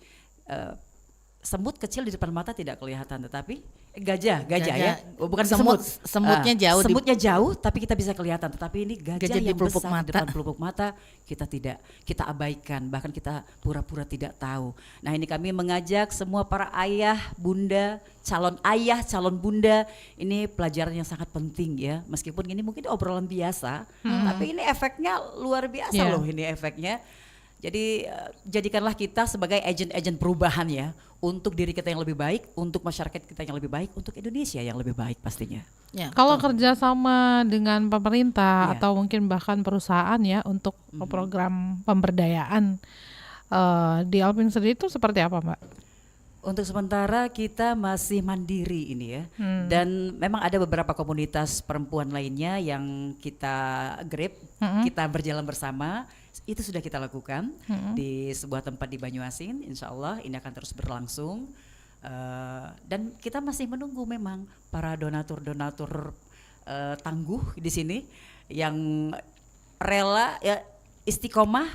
[SPEAKER 2] semut kecil di depan mata tidak kelihatan, tetapi gajah ya, bukan semut.
[SPEAKER 3] Semutnya jauh.
[SPEAKER 2] Semutnya jauh, tapi kita bisa kelihatan. Tetapi ini gajah
[SPEAKER 3] di
[SPEAKER 2] yang
[SPEAKER 3] pelupuk
[SPEAKER 2] besar
[SPEAKER 3] mata.
[SPEAKER 2] di depan pelupuk mata, kita abaikan, bahkan kita pura-pura tidak tahu. Nah, ini kami mengajak semua para ayah, bunda, calon ayah, calon bunda, ini pelajaran yang sangat penting ya. Meskipun ini mungkin obrolan biasa, tapi ini efeknya luar biasa loh, ini efeknya. Jadi jadikanlah kita sebagai agen-agen perubahan ya, untuk diri kita yang lebih baik, untuk masyarakat kita yang lebih baik, untuk Indonesia yang lebih baik pastinya.
[SPEAKER 3] Ya,
[SPEAKER 1] Kalau kerjasama dengan pemerintah
[SPEAKER 2] Iya.
[SPEAKER 1] atau mungkin bahkan perusahaan ya untuk program pemberdayaan di Alpin sendiri itu seperti apa, Mbak?
[SPEAKER 2] Untuk sementara kita masih mandiri ini ya, dan memang ada beberapa komunitas perempuan lainnya yang kita grab, kita berjalan bersama. Itu sudah kita lakukan di sebuah tempat di Banyuasin. Insya Allah ini akan terus berlangsung. Dan kita masih menunggu memang para donatur tangguh di sini yang rela ya, istiqomah,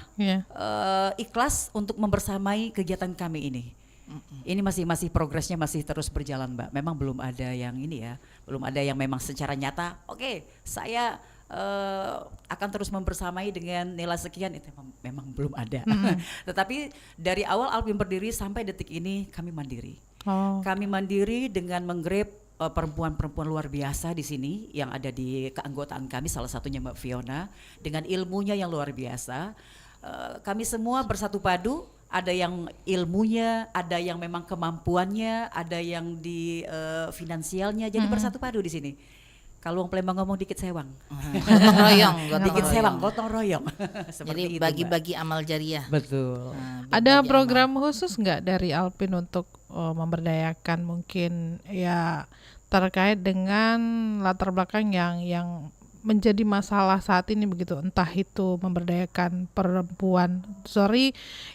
[SPEAKER 2] ikhlas untuk membersamai kegiatan kami ini. Ini masih progresnya masih terus berjalan, Mbak. Memang belum ada yang ini ya, belum ada yang memang secara nyata. Oke, saya akan terus membersamai dengan nilai sekian, itu memang belum ada. Tetapi dari awal Alpin berdiri sampai detik ini kami mandiri. Kami mandiri dengan menggrab perempuan-perempuan luar biasa di sini yang ada di keanggotaan kami, salah satunya Mbak Fiona dengan ilmunya yang luar biasa. Kami semua bersatu padu, ada yang ilmunya, ada yang memang kemampuannya, ada yang di finansialnya, jadi bersatu padu di sini. Kalau orang Palembang ngomong dikit sewang,
[SPEAKER 3] gotong royong,
[SPEAKER 2] dikit sewang, gotong royong.
[SPEAKER 3] Jadi bagi-bagi amal jariah.
[SPEAKER 2] Betul.
[SPEAKER 1] Ada program khusus nggak dari Alpin untuk memberdayakan mungkin ya terkait dengan latar belakang yang menjadi masalah saat ini begitu, entah itu memberdayakan perempuan,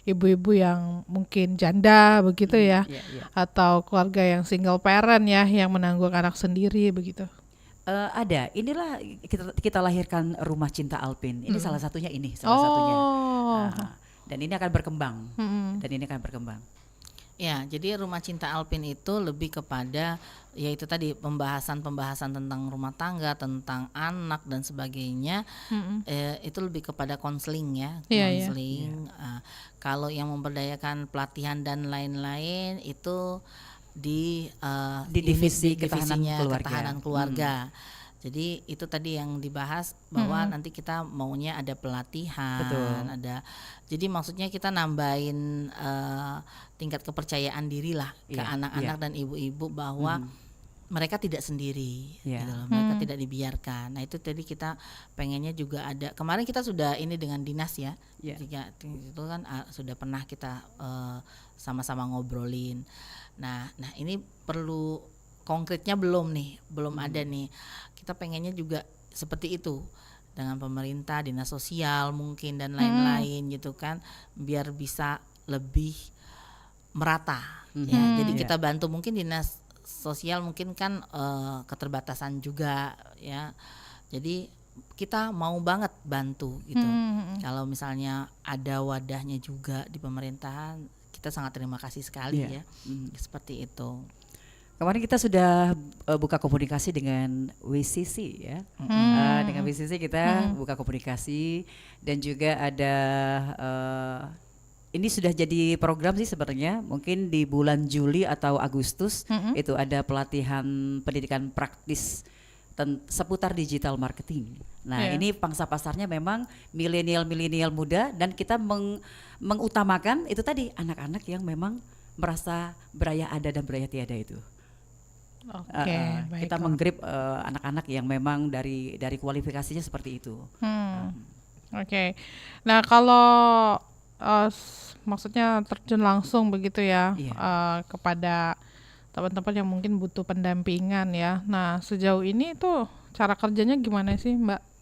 [SPEAKER 1] ibu-ibu yang mungkin janda begitu ya, atau keluarga yang single parent ya yang menanggung anak sendiri begitu.
[SPEAKER 2] Ada, inilah kita lahirkan Rumah Cinta Alpin. Ini salah satunya salah satunya. Dan ini akan berkembang.
[SPEAKER 3] Ya, jadi Rumah Cinta Alpin itu lebih kepada yaitu tadi pembahasan tentang rumah tangga, tentang anak dan sebagainya. Itu lebih kepada konseling ya, konseling. Kalau yang memberdayakan pelatihan dan lain-lain itu di divisinya ketahanan keluarga. Jadi itu tadi yang dibahas bahwa nanti kita maunya ada pelatihan.
[SPEAKER 2] Betul.
[SPEAKER 3] Jadi maksudnya kita nambahin tingkat kepercayaan diri lah ke anak-anak dan ibu-ibu bahwa mereka tidak sendiri, gitu loh, mereka tidak dibiarkan. Nah itu tadi kita pengennya juga ada. Kemarin kita sudah ini dengan dinas ya, itu kan sudah pernah kita sama-sama ngobrolin. Nah ini perlu konkretnya belum ada nih. Kita pengennya juga seperti itu dengan pemerintah, dinas sosial mungkin dan lain-lain gitu kan, biar bisa lebih merata. Ya, jadi kita bantu mungkin dinas sosial mungkin kan keterbatasan juga ya. Jadi kita mau banget bantu gitu. Kalau misalnya ada wadahnya juga di pemerintahan, kita sangat terima kasih sekali ya. Seperti itu.
[SPEAKER 2] Kemarin kita sudah buka komunikasi dengan WCC ya. Dengan WCC kita buka komunikasi, dan juga ada ini sudah jadi program sih sebenarnya, mungkin di bulan Juli atau Agustus itu ada pelatihan pendidikan praktis seputar digital marketing. Nah ini pangsa pasarnya memang milenial muda, dan kita mengutamakan itu tadi anak-anak yang memang merasa berayah ada dan berayah tiada itu. Kita menggrip anak-anak yang memang dari kualifikasinya seperti itu.
[SPEAKER 1] Nah kalau maksudnya terjun langsung begitu ya kepada teman-teman yang mungkin butuh pendampingan ya. Nah sejauh ini tuh cara kerjanya gimana sih Mbak?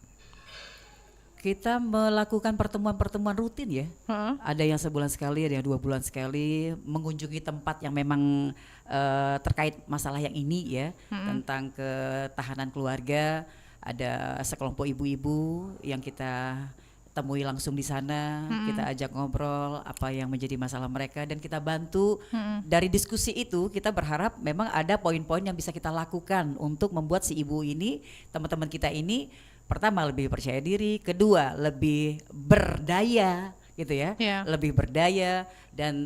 [SPEAKER 2] Kita melakukan pertemuan-pertemuan rutin ya.
[SPEAKER 1] Heeh.
[SPEAKER 2] Ada yang sebulan sekali, ada yang 2 bulan sekali, mengunjungi tempat yang memang terkait masalah yang ini ya, tentang ketahanan keluarga. Ada sekelompok ibu-ibu yang kita temui langsung di sana, kita ajak ngobrol apa yang menjadi masalah mereka dan kita bantu. Dari diskusi itu kita berharap memang ada poin-poin yang bisa kita lakukan untuk membuat si ibu ini, teman-teman kita ini, pertama lebih percaya diri, kedua lebih berdaya gitu ya,
[SPEAKER 1] Iya.
[SPEAKER 2] lebih berdaya, dan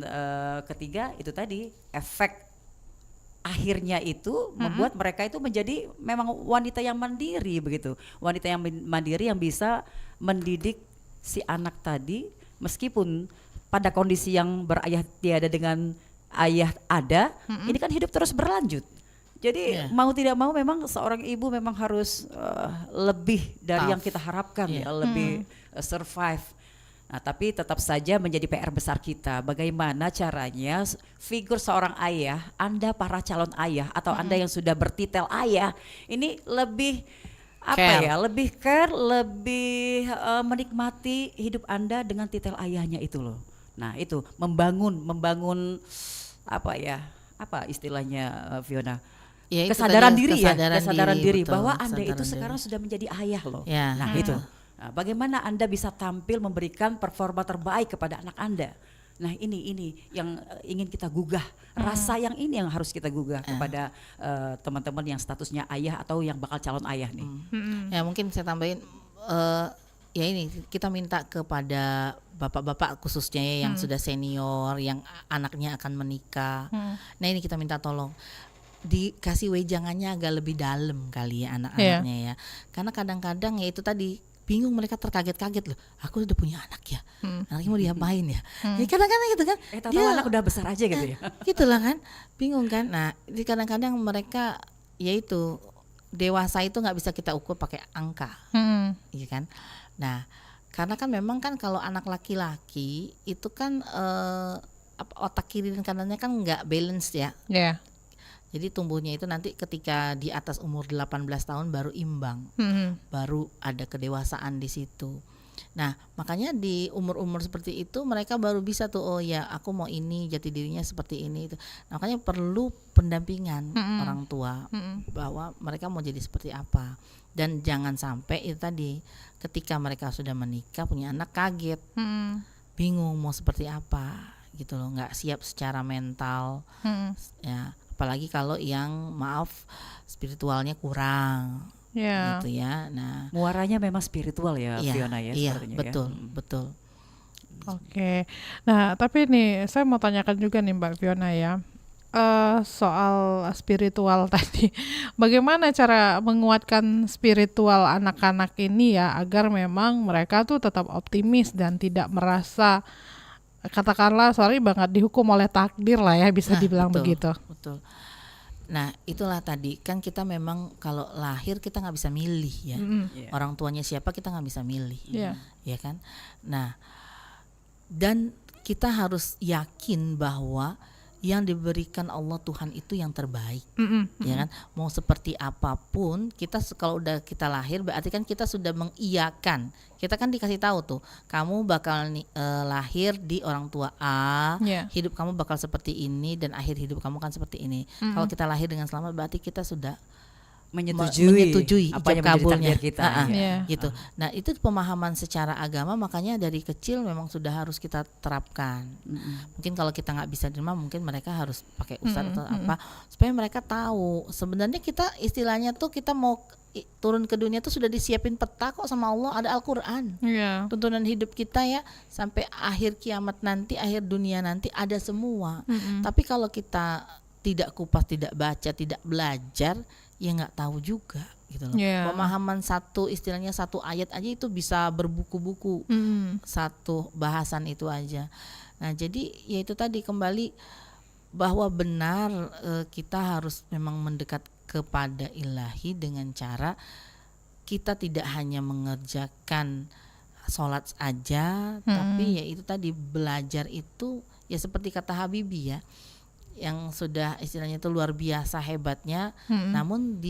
[SPEAKER 2] ketiga itu tadi efek akhirnya itu membuat mereka itu menjadi memang wanita yang mandiri begitu, wanita yang mandiri yang bisa mendidik si anak tadi meskipun pada kondisi yang berayah tiada dengan ayah ada, ini kan hidup terus berlanjut. Jadi mau tidak mau memang seorang ibu memang harus lebih dari yang kita harapkan ya, lebih survive. Nah, tapi tetap saja menjadi PR besar kita. Bagaimana caranya figur seorang ayah, Anda para calon ayah atau Anda yang sudah bertitel ayah, ini lebih lebih care, lebih menikmati hidup Anda dengan titel ayahnya itu loh. Nah, itu membangun apa istilahnya Fiona?
[SPEAKER 3] Ya, itu
[SPEAKER 2] Kesadaran
[SPEAKER 3] tadi,
[SPEAKER 2] diri kesadaran diri
[SPEAKER 3] betul,
[SPEAKER 2] bahwa Anda itu
[SPEAKER 3] kesadaran
[SPEAKER 2] sekarang
[SPEAKER 3] diri.
[SPEAKER 2] sudah menjadi ayah loh.
[SPEAKER 3] Ya.
[SPEAKER 2] Nah, itu. Nah, bagaimana Anda bisa tampil memberikan performa terbaik kepada anak Anda? Nah, ini yang ingin kita gugah. Rasa yang ini yang harus kita gugah kepada teman-teman yang statusnya ayah atau yang bakal calon ayah nih.
[SPEAKER 3] Ya, mungkin saya tambahin ya ini kita minta kepada bapak-bapak khususnya ya, yang sudah senior, yang anaknya akan menikah. Nah, ini kita minta tolong dikasih wejangannya agak lebih dalam kali ya anak-anaknya ya. Karena kadang-kadang ya itu tadi bingung, mereka terkaget-kaget loh. Aku udah punya anak ya, anaknya mau diapain ya? Ya kadang-kadang gitu kan.
[SPEAKER 2] Tahu anak udah besar aja gitu ya.
[SPEAKER 3] Gitulah kan, bingung kan. Nah, di kadang-kadang mereka yaitu dewasa itu nggak bisa kita ukur pakai angka, iya kan. Nah, karena kan memang kan kalau anak laki-laki itu kan otak kiri dan kanannya kan nggak balance ya.
[SPEAKER 1] Yeah.
[SPEAKER 3] Jadi tumbuhnya itu nanti ketika di atas umur 18 tahun baru imbang, baru ada kedewasaan di situ. Nah, makanya di umur-umur seperti itu mereka baru bisa tuh, oh ya aku mau ini, jati dirinya seperti ini itu. Nah, makanya perlu pendampingan orang tua bahwa mereka mau jadi seperti apa. Dan jangan sampai itu tadi ketika mereka sudah menikah punya anak kaget, bingung mau seperti apa gitu loh, nggak siap secara mental, ya. Apalagi kalau yang spiritualnya kurang, gitu ya. Nah,
[SPEAKER 2] muaranya memang spiritual ya, Fiona ya.
[SPEAKER 3] Iya,
[SPEAKER 2] betul.
[SPEAKER 1] Oke. Nah, tapi nih saya mau tanyakan juga nih Mbak Fiona ya, soal spiritual tadi. Bagaimana cara menguatkan spiritual anak-anak ini ya agar memang mereka tuh tetap optimis dan tidak merasa katakanlah banget dihukum oleh takdir lah ya, bisa dibilang begitu.
[SPEAKER 3] Betul. Nah, itulah tadi kan kita memang kalau lahir kita nggak bisa milih ya. Orang tuanya siapa kita nggak bisa milih, ya kan. Nah, dan kita harus yakin bahwa yang diberikan Allah Tuhan itu yang terbaik, ya kan. Mau seperti apapun kita kalau udah kita lahir berarti kan kita sudah mengiyakan. Kita kan dikasih tahu tuh, kamu bakal lahir di orang tua A, hidup kamu bakal seperti ini dan akhir hidup kamu kan seperti ini. Kalau kita lahir dengan selamat berarti kita sudah menyetujui
[SPEAKER 2] apa yang menjadi
[SPEAKER 3] kabulnya
[SPEAKER 2] takdir kita,
[SPEAKER 3] gitu. Nah, itu pemahaman secara agama, makanya dari kecil memang sudah harus kita terapkan. Mungkin kalau kita nggak bisa terima, mungkin mereka harus pakai ustadz atau apa supaya mereka tahu sebenarnya kita istilahnya tuh kita mau turun ke dunia tuh sudah disiapin peta kok sama Allah, ada Al-Quran, tuntunan hidup kita ya sampai akhir kiamat nanti, akhir dunia nanti ada semua. Tapi kalau kita tidak kupas, tidak baca, tidak belajar, ya nggak tahu juga gitu loh. Pemahaman istilahnya satu ayat aja itu bisa berbuku-buku, satu bahasan itu aja. Nah, jadi ya itu tadi kembali bahwa benar kita harus memang mendekat kepada ilahi dengan cara kita tidak hanya mengerjakan sholat aja, tapi ya itu tadi belajar itu ya seperti kata Habibie ya, yang sudah istilahnya itu luar biasa hebatnya, namun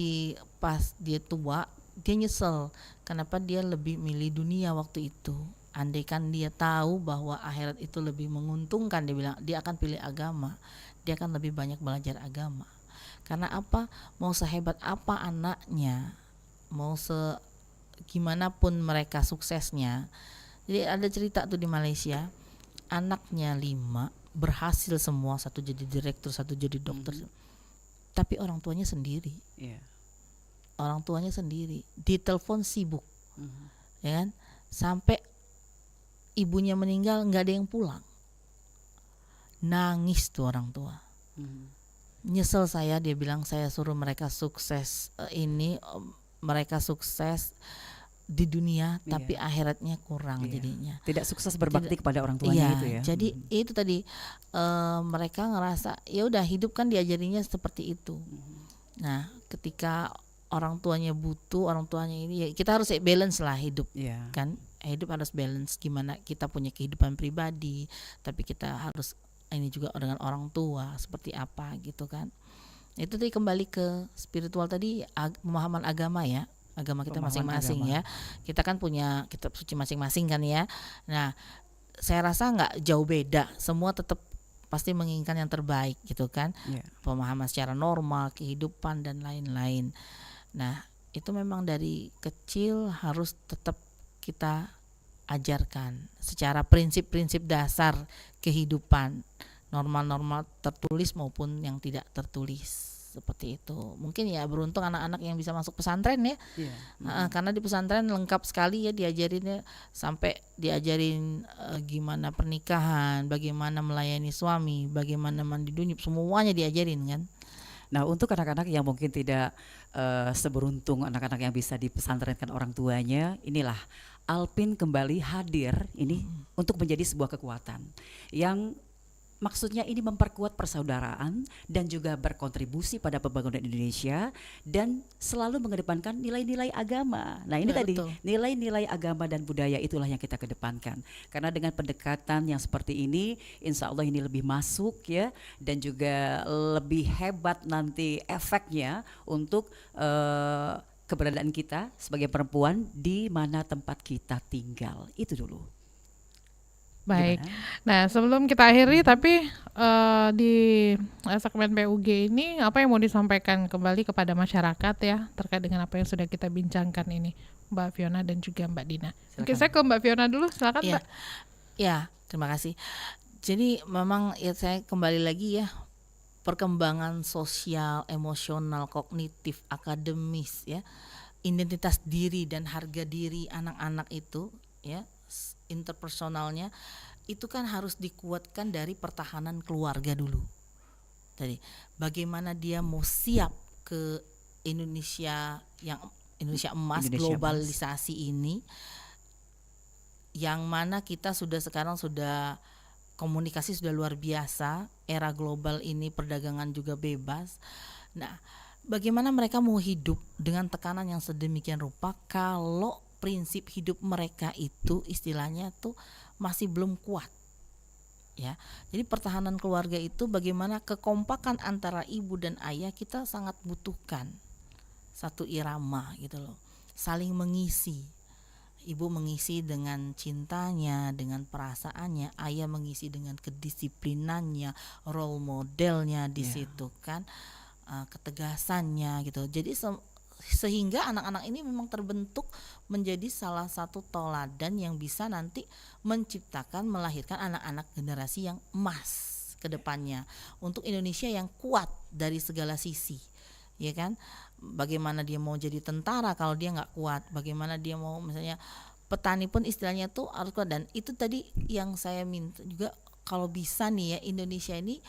[SPEAKER 3] pas dia tua dia nyesel kenapa dia lebih milih dunia waktu itu. Andaikan dia tahu bahwa akhirat itu lebih menguntungkan, dia bilang dia akan pilih agama, dia akan lebih banyak belajar agama. Karena apa? Mau sehebat apa anaknya, mau gimana pun mereka suksesnya. Jadi ada cerita tuh di Malaysia, anaknya 5 berhasil semua, satu jadi direktur, satu jadi dokter, tapi orang tuanya sendiri. Orang tuanya sendiri, ditelepon sibuk, ya kan? Sampai ibunya meninggal nggak ada yang pulang, nangis tuh orang tua. Nyesel saya, dia bilang saya suruh mereka sukses mereka sukses di dunia, tapi akhiratnya kurang jadinya.
[SPEAKER 2] Tidak sukses berbakti kepada orang tuanya itu ya.
[SPEAKER 3] Jadi itu tadi mereka ngerasa ya udah hidup kan diajarinya seperti itu. Nah, ketika orang tuanya butuh, orang tuanya ini ya kita harus balance lah hidup, kan? Hidup harus balance, gimana kita punya kehidupan pribadi, tapi kita harus ini juga dengan orang tua seperti apa gitu kan. Itu tadi kembali ke spiritual tadi, pemahaman agama ya, agama kita masing-masing ya. Kita kan punya kitab suci masing-masing kan ya. Nah, saya rasa nggak jauh beda, semua tetap pasti menginginkan yang terbaik gitu kan. Pemahaman secara normal, kehidupan dan lain-lain. Nah, itu memang dari kecil harus tetap kita ajarkan secara prinsip-prinsip dasar kehidupan, normal-normal tertulis maupun yang tidak tertulis, seperti itu. Mungkin ya beruntung anak-anak yang bisa masuk pesantren ya, karena di pesantren lengkap sekali ya diajarinnya, sampai diajarin gimana pernikahan, bagaimana melayani suami, bagaimana mandi junub, semuanya diajarin kan.
[SPEAKER 2] Nah, untuk anak-anak yang mungkin tidak seberuntung anak-anak yang bisa dipesantrenkan orang tuanya, inilah Alpin kembali hadir ini untuk menjadi sebuah kekuatan yang maksudnya ini memperkuat persaudaraan dan juga berkontribusi pada pembangunan Indonesia dan selalu mengedepankan nilai-nilai agama. Nah, ini tadi nilai-nilai agama dan budaya itulah yang kita kedepankan. Karena dengan pendekatan yang seperti ini, insya Allah ini lebih masuk ya, dan juga lebih hebat nanti efeknya untuk keberadaan kita sebagai perempuan di mana tempat kita tinggal. Itu dulu.
[SPEAKER 1] Baik.
[SPEAKER 2] Gimana?
[SPEAKER 1] Nah, sebelum kita akhiri, tapi di segmen PUG ini apa yang mau disampaikan kembali kepada masyarakat ya terkait dengan apa yang sudah kita bincangkan ini, Mbak Fiona dan juga Mbak Dina. Oke, saya ke Mbak Fiona dulu, silakan Mbak.
[SPEAKER 3] Ya, terima kasih. Jadi memang ya saya kembali lagi ya, perkembangan sosial, emosional, kognitif, akademis ya, identitas diri dan harga diri anak-anak itu ya, interpersonalnya itu kan harus dikuatkan dari pertahanan keluarga dulu. Tadi bagaimana dia mau siap ke Indonesia emas, globalisasi ini, yang mana kita sekarang sudah komunikasi sudah luar biasa, era global ini perdagangan juga bebas. Nah, bagaimana mereka mau hidup dengan tekanan yang sedemikian rupa kalau prinsip hidup mereka itu istilahnya tuh masih belum kuat ya. Jadi pertahanan keluarga itu bagaimana kekompakan antara ibu dan ayah kita sangat butuhkan satu irama gitu loh, saling mengisi. Ibu mengisi dengan cintanya, dengan perasaannya, ayah mengisi dengan kedisiplinannya, role modelnya di situ kan, ketegasannya gitu. Jadi sehingga anak-anak ini memang terbentuk menjadi salah satu toladan yang bisa nanti menciptakan, melahirkan anak-anak generasi yang emas ke depannya untuk Indonesia yang kuat dari segala sisi, ya kan? Bagaimana dia mau jadi tentara kalau dia nggak kuat, bagaimana dia mau misalnya petani pun istilahnya tuh harus kuat. Dan itu tadi yang saya minta juga, kalau bisa nih ya Indonesia ini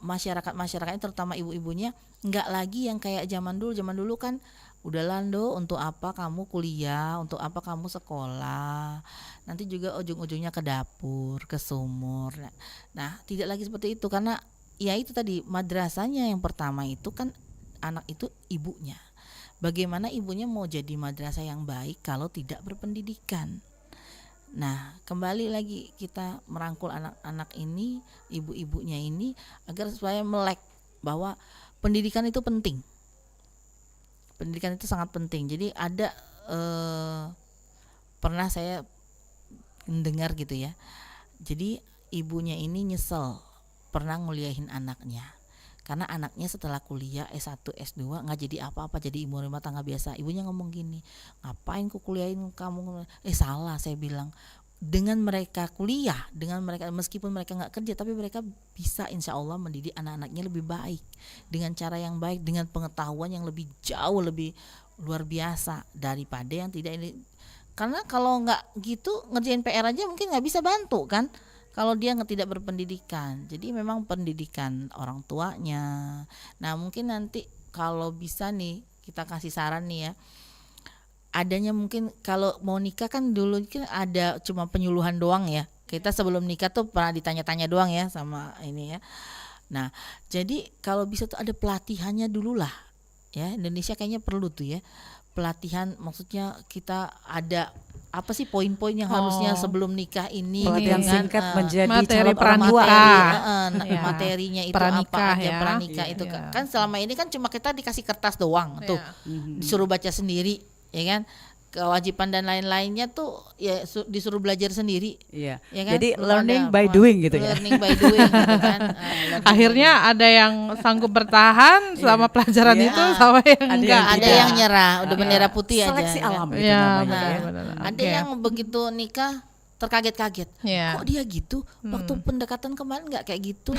[SPEAKER 3] masyarakatnya terutama ibu-ibunya nggak lagi yang kayak zaman dulu kan udah lando, untuk apa kamu kuliah, untuk apa kamu sekolah, nanti juga ujung-ujungnya ke dapur, ke sumur. Nah tidak lagi seperti itu, karena ya itu tadi madrasahnya yang pertama itu kan anak itu ibunya. Bagaimana ibunya mau jadi madrasah yang baik kalau tidak berpendidikan? Nah, kembali lagi kita merangkul anak-anak ini, ibu-ibunya ini, agar supaya melek bahwa pendidikan itu penting. Pendidikan itu sangat penting. Jadi ada pernah saya mendengar gitu ya. Jadi ibunya ini nyesel pernah nguliahin anaknya. Karena anaknya setelah kuliah S1, S2 nggak jadi apa-apa, jadi ibu rumah tangga biasa. Ibunya ngomong gini, ngapain ku kuliahin kamu? Salah, saya bilang. Dengan mereka kuliah, dengan mereka meskipun mereka nggak kerja, tapi mereka bisa insya Allah mendidik anak-anaknya lebih baik dengan cara yang baik, dengan pengetahuan yang lebih jauh lebih luar biasa daripada yang tidak ini. Karena kalau nggak gitu ngerjain PR aja mungkin nggak bisa bantu kan, kalau dia tidak berpendidikan. Jadi memang pendidikan orang tuanya. Nah mungkin nanti kalau bisa nih kita kasih saran nih ya, adanya mungkin kalau mau nikah kan dulu kan ada cuma penyuluhan doang ya. Kita sebelum nikah tuh pernah ditanya-tanya doang ya sama ini ya. Nah jadi kalau bisa tuh ada pelatihannya dulu lah ya. Indonesia kayaknya perlu tuh ya pelatihan, maksudnya kita ada apa sih poin-poin yang harusnya sebelum nikah ini
[SPEAKER 2] pelatihan
[SPEAKER 3] gitu kan,
[SPEAKER 2] singkat menjadi
[SPEAKER 1] materi
[SPEAKER 2] calon orang tua.
[SPEAKER 1] pranikah.
[SPEAKER 3] Materi, materinya itu
[SPEAKER 1] Pranikah
[SPEAKER 3] apa aja
[SPEAKER 1] ya.
[SPEAKER 3] pranikah itu kan selama ini kan cuma kita dikasih kertas doang tuh, disuruh baca sendiri ya kan, kewajiban dan lain-lainnya tuh ya disuruh belajar sendiri.
[SPEAKER 2] Iya.
[SPEAKER 3] Ya kan?
[SPEAKER 2] Jadi
[SPEAKER 3] Belum
[SPEAKER 2] learning
[SPEAKER 3] ada
[SPEAKER 2] by doing gitu ya.
[SPEAKER 3] Learning by doing gitu kan.
[SPEAKER 1] Akhirnya ada yang sanggup bertahan selama pelajaran
[SPEAKER 2] Iya.
[SPEAKER 1] itu, sama yang
[SPEAKER 2] Ada
[SPEAKER 1] enggak.
[SPEAKER 3] ada
[SPEAKER 2] tidak.
[SPEAKER 3] yang nyerah, udah bendera putih aja.
[SPEAKER 2] Seleksi
[SPEAKER 3] kan.
[SPEAKER 2] alam itu
[SPEAKER 1] Ya,
[SPEAKER 2] namanya ya.
[SPEAKER 1] benar-benar.
[SPEAKER 3] Ada
[SPEAKER 1] Oke.
[SPEAKER 3] yang begitu nikah terkaget-kaget.
[SPEAKER 1] Ya.
[SPEAKER 3] Kok dia gitu? Waktu pendekatan kemarin nggak kayak gitu.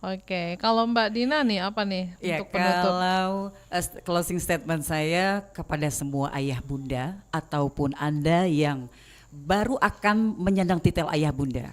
[SPEAKER 1] Oke, kalau Mbak Dina nih apa nih
[SPEAKER 2] Ya,
[SPEAKER 1] untuk penutup?
[SPEAKER 2] kalau closing statement saya kepada semua ayah bunda ataupun Anda yang baru akan menyandang titel ayah bunda,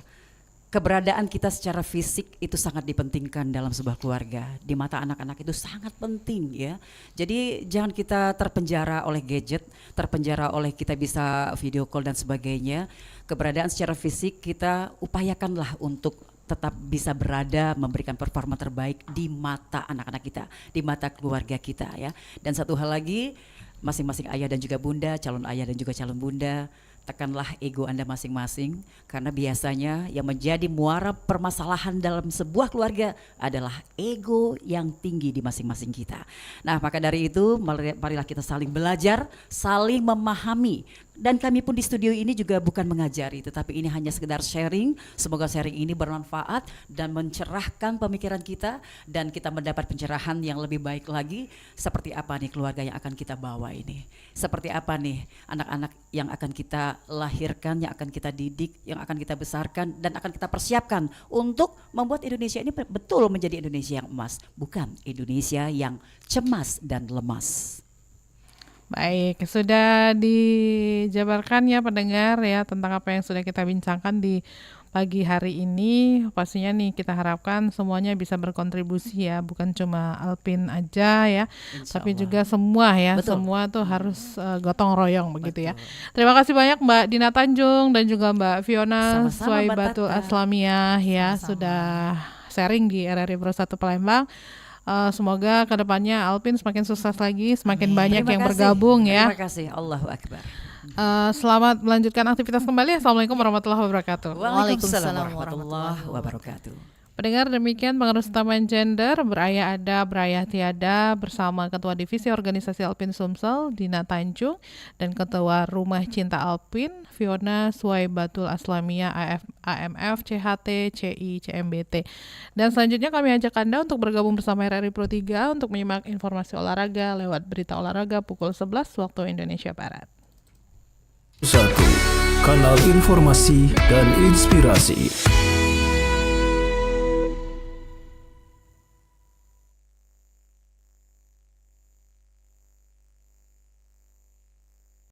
[SPEAKER 2] keberadaan kita secara fisik itu sangat dipentingkan dalam sebuah keluarga. Di mata anak-anak itu sangat penting ya. Jadi jangan kita terpenjara oleh gadget, terpenjara oleh kita bisa video call dan sebagainya. Keberadaan secara fisik kita upayakanlah untuk tetap bisa berada memberikan performa terbaik di mata anak-anak kita, di mata keluarga kita ya. Dan satu hal lagi, masing-masing ayah dan juga bunda, calon ayah dan juga calon bunda, tekanlah ego Anda masing-masing, karena biasanya yang menjadi muara permasalahan dalam sebuah keluarga adalah ego yang tinggi di masing-masing kita. Nah, maka dari itu marilah kita saling belajar, saling memahami. Dan kami pun di studio ini juga bukan mengajari, tetapi ini hanya sekedar sharing. Semoga sharing ini bermanfaat dan mencerahkan pemikiran kita, dan kita mendapat pencerahan yang lebih baik lagi. Seperti apa nih keluarga yang akan kita bawa ini? Seperti apa nih anak-anak yang akan kita lahirkan, yang akan kita didik, yang akan kita besarkan, dan akan kita persiapkan untuk membuat Indonesia ini betul menjadi Indonesia yang emas, bukan Indonesia yang cemas dan lemas.
[SPEAKER 1] Baik, sudah dijabarkan ya pendengar ya tentang apa yang sudah kita bincangkan di pagi hari ini. Pastinya nih kita harapkan semuanya bisa berkontribusi ya, bukan cuma Alpin aja ya,
[SPEAKER 2] Insya
[SPEAKER 1] tapi
[SPEAKER 2] Allah.
[SPEAKER 1] juga semua ya.
[SPEAKER 2] Betul.
[SPEAKER 1] Semua tuh harus gotong royong begitu ya. Terima kasih banyak Mbak Dina Tanjung dan juga Mbak Fiona
[SPEAKER 2] Sama-sama, Mbak
[SPEAKER 1] Suwaibatul
[SPEAKER 2] Tata.
[SPEAKER 1] Aslamiyah ya,
[SPEAKER 3] Sama-sama.
[SPEAKER 1] sudah sharing di RRI Pro 1 Palembang. Semoga kedepannya Alpin semakin sukses lagi, semakin banyak
[SPEAKER 2] Terima
[SPEAKER 1] yang
[SPEAKER 2] kasih.
[SPEAKER 1] bergabung ya.
[SPEAKER 2] Terima kasih, Allahu Akbar.
[SPEAKER 1] Selamat melanjutkan aktivitas kembali. Assalamualaikum warahmatullahi wabarakatuh.
[SPEAKER 2] Waalaikumsalam warahmatullahi wabarakatuh.
[SPEAKER 1] Pendengar, demikian Pengurus Utama Gender Berayah Ada Berayah Tiada bersama Ketua Divisi Organisasi Alpin Sumsel Dina Tanjung dan Ketua Rumah Cinta Alpin Fiona Suwaibatul Aslamiyah AMF CHT CI CMBT. Dan selanjutnya kami ajak Anda untuk bergabung bersama RRI Pro 3 untuk menyimak informasi olahraga lewat berita olahraga pukul 11 waktu Indonesia Barat.
[SPEAKER 4] 1. Kanal informasi dan inspirasi.